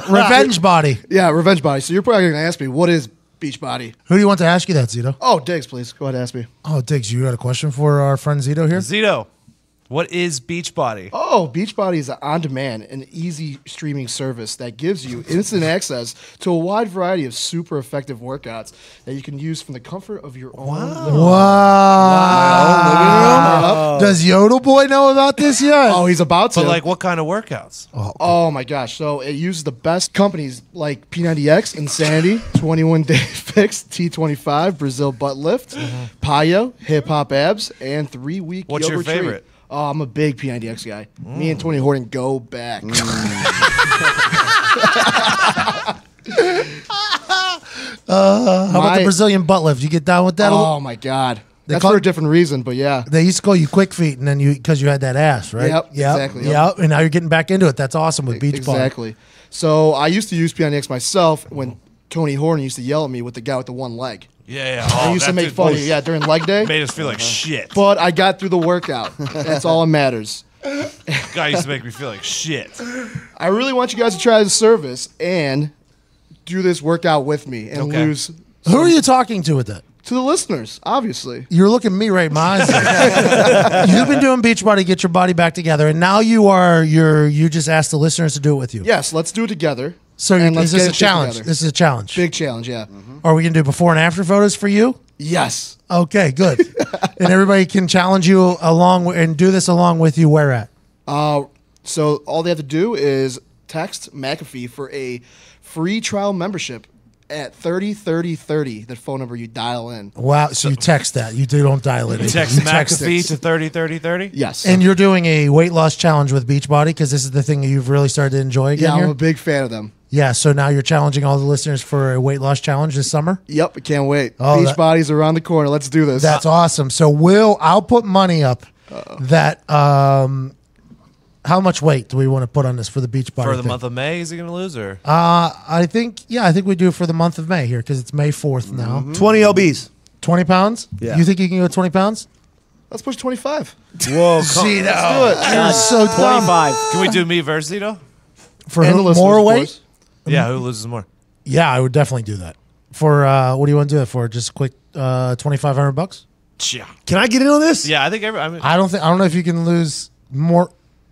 Revenge Body. Yeah, Revenge Body. So you're probably going to ask me, what is Beachbody? Who do you want to ask you that, Zito? Oh, Diggs, please. Go ahead and ask me. Oh, Diggs, you got a question for our friend Zito here? Zito, what is Beachbody? Oh, Beachbody is an on-demand and easy streaming service that gives you instant access to a wide variety of super effective workouts that you can use from the comfort of your own living room. Wow. Does Yodel Boy know about this yet? Oh, he's about to. But like, what kind of workouts? Oh my gosh. So it uses the best companies like P90X, Insanity, 21 Day Fix, T25, Brazil Butt Lift, Payo, Hip Hop Abs, and 3-week What's yoga your retreat. favorite? Oh, I'm a big P90X guy. Me and Tony Horton go back. How about the Brazilian butt lift? You get down with that? Oh my God. They That's call- for a different reason, but yeah. They used to call you quick feet, and then because you had that ass, right? Yep, exactly, yep. Yep. And now you're getting back into it. That's awesome with Beachbody. Exactly. So I used to use P90X myself when Tony Horton used to yell at me with the guy with the one leg. Yeah. I used to make fun of you, during leg day. Made us feel like shit. But I got through the workout. That's all that matters. Guy used to make me feel like shit. I really want you guys to try the service and do this workout with me and lose. Who are you talking to with that? To the listeners, obviously. You're looking at me right in my eyes. You've been doing Beachbody, get your body back together, and now you just asked the listeners to do it with you. Yes, let's do it together. So and is this a challenge? This is a challenge. Big challenge, yeah. Are we gonna do before and after photos for you? Yes. Okay, good. And everybody can challenge you and do this along with you. Where at? So all they have to do is text McAfee for a free trial membership at 303030, the phone number you dial in. Wow, so you text that. You don't dial it. You text McAfee to 303030? Yes. And you're doing a weight loss challenge with Beachbody because this is the thing that you've really started to enjoy again Yeah, I'm here? a big fan of them. Yeah, so now you're challenging all the listeners for a weight loss challenge this summer? Yep, I can't wait. Oh, Beachbody's around the corner. Let's do this. That's awesome. So I'll put money up that how much weight do we want to put on this for the Beachbody For the thing? month of May, is he going to lose or? I think we do it for the month of May here because it's May 4th now. 20 lbs. 20 pounds? Yeah. You think you can go 20 pounds? Let's push 25. Whoa, Zito. Let's do it. You're so dumb. 25. Can we do me versus Zito? For And the listeners, more of weight? course. Yeah, who loses more? Yeah, I would definitely do that. For what do you want to do it for? Just a quick $2,500? Yeah. Can I get in on this? Yeah, I think I mean, I don't know if you can lose more.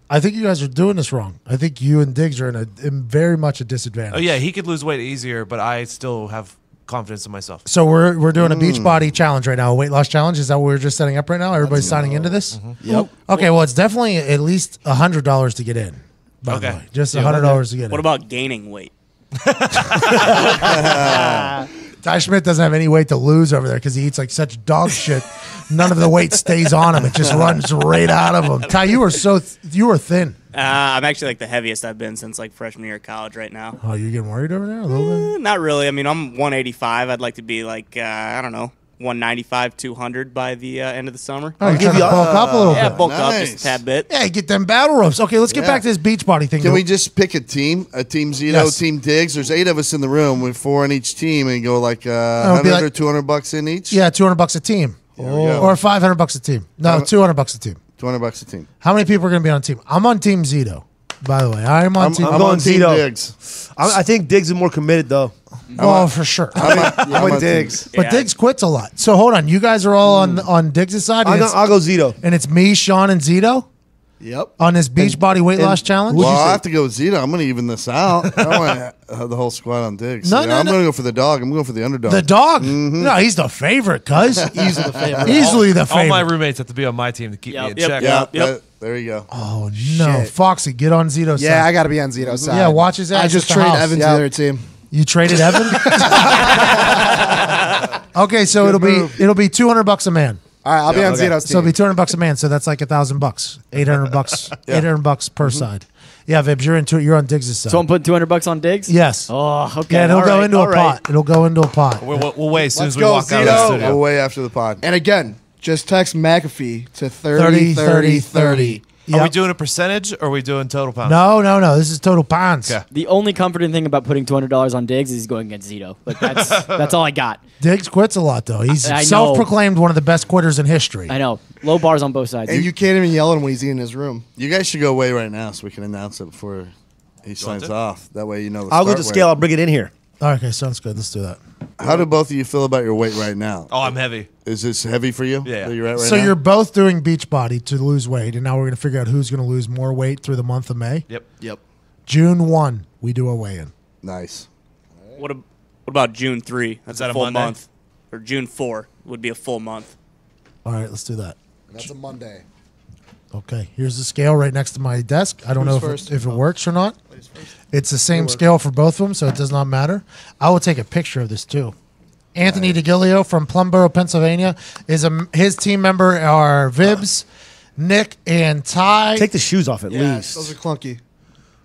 I think you guys are doing this wrong. I think you and Diggs are in very much a disadvantage. oh yeah, he could lose weight easier, but I still have confidence in myself. So we're doing a beach body challenge right now, a weight loss challenge. Is that what we're just setting up right now? Everybody's signing into this. Yep. Okay, well it's definitely at least $100 to get in. By the way, just $100 to get in. What about gaining weight? Ty Schmidt doesn't have any weight to lose over there because he eats like such dog shit. None of the weight stays on him; it just runs right out of him. Ty, you were thin. I'm actually like the heaviest I've been since like freshman year of college right now. Oh, you're getting worried over there a little bit. Not really. I mean, I'm 185. I'd like to be like I don't know, 195, 200 by the end of the summer. Oh, you're trying to bulk up a little Yeah, bit. bulk up just a tad bit. Yeah, get them battle ropes. Okay, let's get back to this beach body thing. Can we just pick a team? A team Zito, Yes. team Diggs. There's 8 of us in the room with 4 on each team, and go like would 100 be like- or $200 in each. Yeah, $200 a team, we go. or $500 a team. No, $200 a team. $200 a team. How many people are going to be on a team? I'm on Team Zito. By the way, I'm on Team. I'm going Team Zito. Diggs. I think Diggs is more committed though. Oh, for sure. I'm with Diggs. But Diggs quits a lot. So hold on, you guys are all on Diggs' side. And I'll go Zito. And it's me, Sean, and Zito Yep. on this beach body weight loss challenge. Well, I have to go with Zito. I'm going to even this out. I don't want to have the whole squad on Diggs. No, Yeah, no, I'm no. going to go for the dog. I'm going for the underdog. The dog? Mm-hmm. No, he's the favorite, cuz. Easily the favorite. Easily the All favorite. my roommates have to be on my team to keep me in check. There you go. Oh, no. Foxy, get on Zito's side. Yeah, I got to be on Zito's side. Yeah, watch his ass. I just at the traded house. Evan to the other team. You traded Evan? Okay, so it'll be $200 a man. All right, I'll be on Zito's So team. it'll be $200 a man. So that's like $1,000, $800, $800 per side. Yeah, Vibs, you're on Diggs' side. So I'm putting $200 on Diggs? Yes. Oh, okay. Yeah, it'll all go right, into all a right. pot. It'll go into a pot. We'll wait as soon Let's as we go, walk out of the Zito. studio. Go way after the pod. And again, just text McAfee to 30, 30, 30. Are we Yep. doing a percentage or are we doing total pounds? No. This is total pounds. Okay. The only comforting thing about putting $200 on Diggs is he's going against Zito. Like that's all I got. Diggs quits a lot, though. He's I know. self-proclaimed one of the best quitters in history. I know. Low bars on both sides. And you can't even yell at him when he's eating in his room. You guys should go away right now so we can announce it before he signs to? off. That way you know the I'll go start to weight. scale. I'll bring it in here. Okay, sounds good. Let's do that. How do both of you feel about your weight right now? Oh, I'm heavy. Is this heavy for you? Yeah. Where you're at right So now? you're both doing Beachbody to lose weight, and now we're going to figure out who's going to lose more weight through the month of May. Yep. June 1, we do a weigh-in. Nice. What about June 3? That's that a a full Monday? month. Or June 4 would be a full month. All right, let's do that. That's a Monday. Okay, here's the scale right next to my desk. I don't know Who's if it works or not. It's the same scale for both of them, so it does not matter. I will take a picture of this too. Anthony DeGilio from Plumboro, Pennsylvania, is his team member are Vibs, Nick, and Ty. Take the shoes off at Those least. are clunky.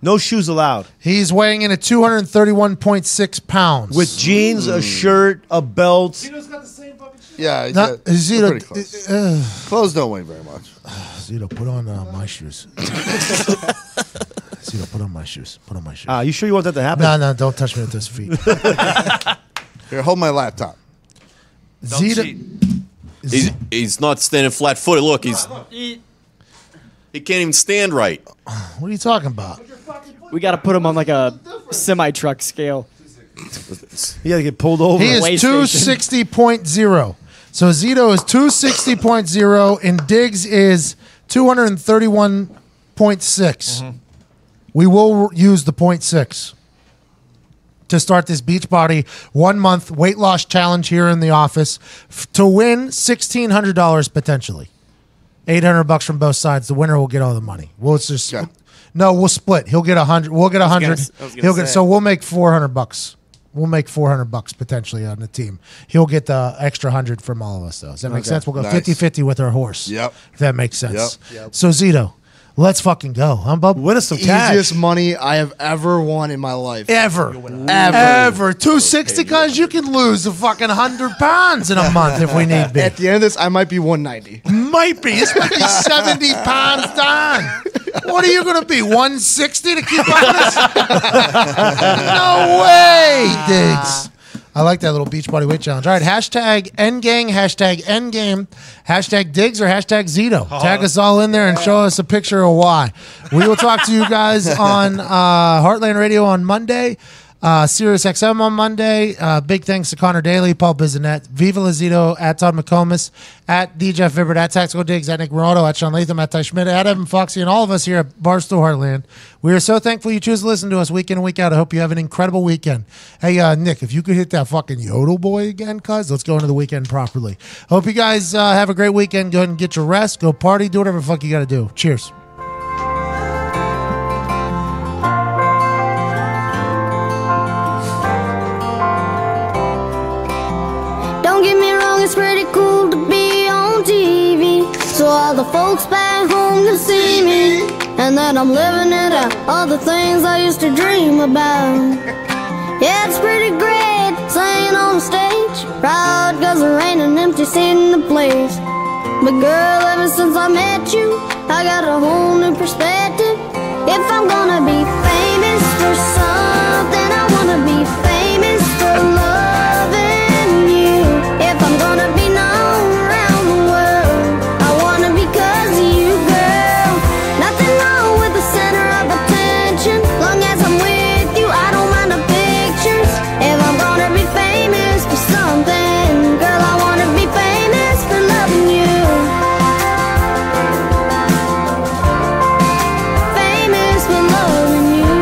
No shoes allowed. He's weighing in at 231.6 pounds. With jeans, a shirt, a belt. Yeah, he's Not, they're Zito, pretty close. Clothes don't weigh very much. Zito, put on my shoes. Zito, put on my shoes. Put on my shoes. You sure you want that to happen? No, don't touch me with those feet. Here, hold my laptop. Don't cheat. He's not standing flat footed. Look, he can't even stand right. What are you talking about? We got to put him on like a semi-truck scale. You got to get pulled over. He is Way 260.0. So Zito is 260.0 and Diggs is 231.6. We will use the 0.6 to start this Beachbody 1 month weight loss challenge here in the office to win $1,600 potentially. $800 from both sides. The winner will get all the money. We'll just no, we'll split. He'll get 100. We'll get 100. He'll get so we'll make $400. We'll make $400 potentially on the team. He'll get the extra 100 from all of us, though. Does that make sense? We'll go 50-50 with our horse. Yep. If that makes sense. Yep. So Zito, let's fucking go. I'm Bub. Win us some cash. Easiest money I have ever won in my life. Ever. 260, because you can lose a fucking 100 pounds in a month if we need be. At the end of this, I might be 190. Might be. This might be 70 pounds down. What are you going to be, 160 to keep honest? No way, Diggs. I like that little Beachbody weight challenge. All right, hashtag Endgang, hashtag Endgame, hashtag Diggs or hashtag Zito. Tag us all in there and show us a picture of why. We will talk to you guys on Heartland Radio on Monday. Sirius XM on Monday. Big thanks to Connor Daly, Paul Bizanet, Viva Lazito, at Todd McComas, at D. Jeff Vibbert, at Tactical Diggs, at Nick Morado, at Sean Latham, at Ty Schmidt, at Evan Foxy, and all of us here at Barstool Heartland. We are so thankful you choose to listen to us week in and week out. I hope you have an incredible weekend. Hey, Nick, if you could hit that fucking Yodel boy again, cuz, let's go into the weekend properly. Hope you guys have a great weekend. Go ahead and get your rest. Go party. Do whatever the fuck you got to do. Cheers. It's pretty cool to be on TV, so all the folks back home can see me, and that I'm living it out, all the things I used to dream about. Yeah, it's pretty great singing on stage, proud cause there ain't an empty seat in the place. But girl, ever since I met you, I got a whole new perspective. If I'm gonna be famous for something, I wanna be famous for loving you. If I'm gonna be known around the world, I wanna be 'cause of you, girl. Nothing wrong with the center of attention, long as I'm with you, I don't mind the pictures. If I'm gonna be famous for something, girl, I wanna be famous for loving you. Famous for loving you.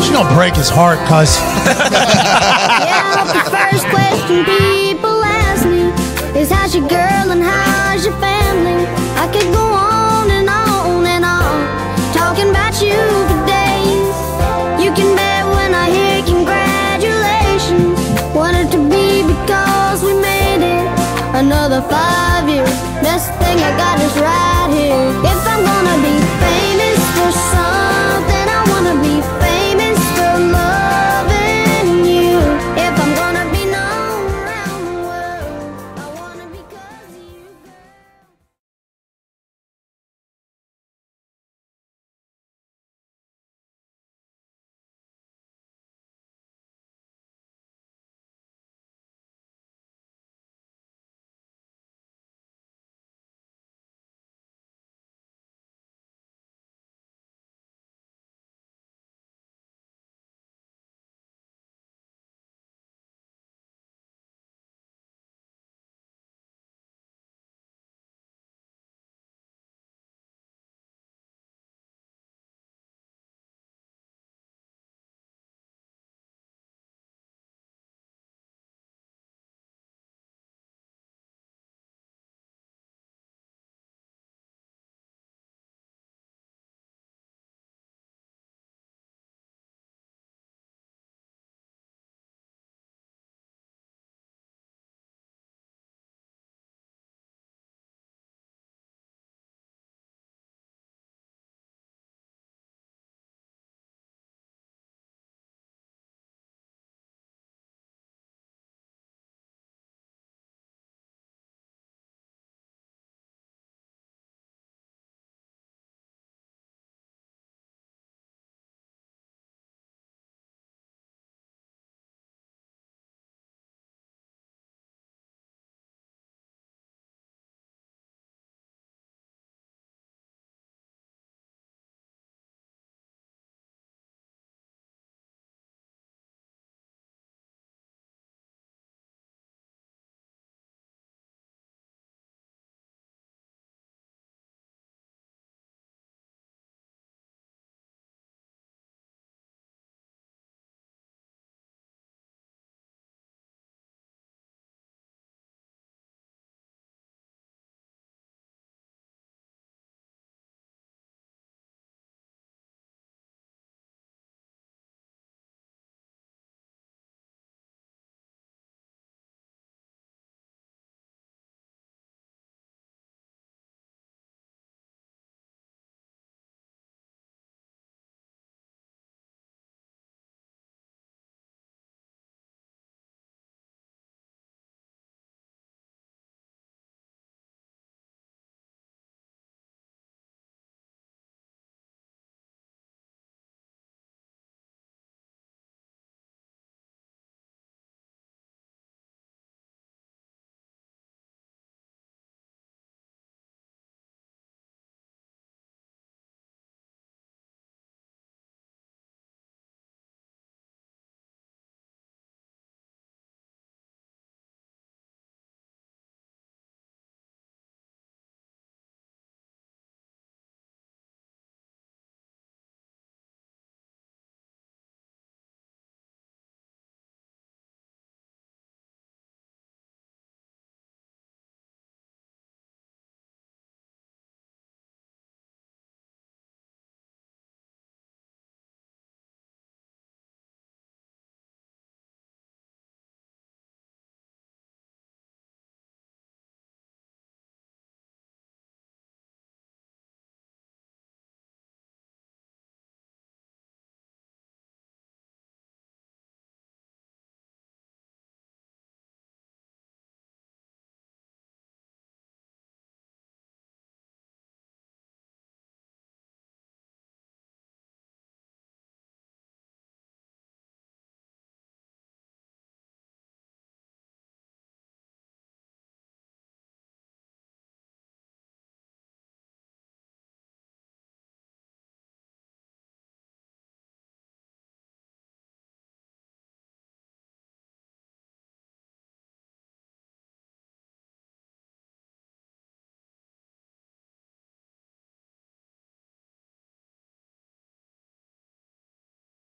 She's gonna break his heart, cuz. Yeah, the first question people ask me is how's your girl and how's your family? I could go on and on and on, talking about you for days. You can bet when I hear congratulations, want it to be because we made it. Another 5 years, best thing I got is right here. If I'm gonna be famous for something, I wanna be famous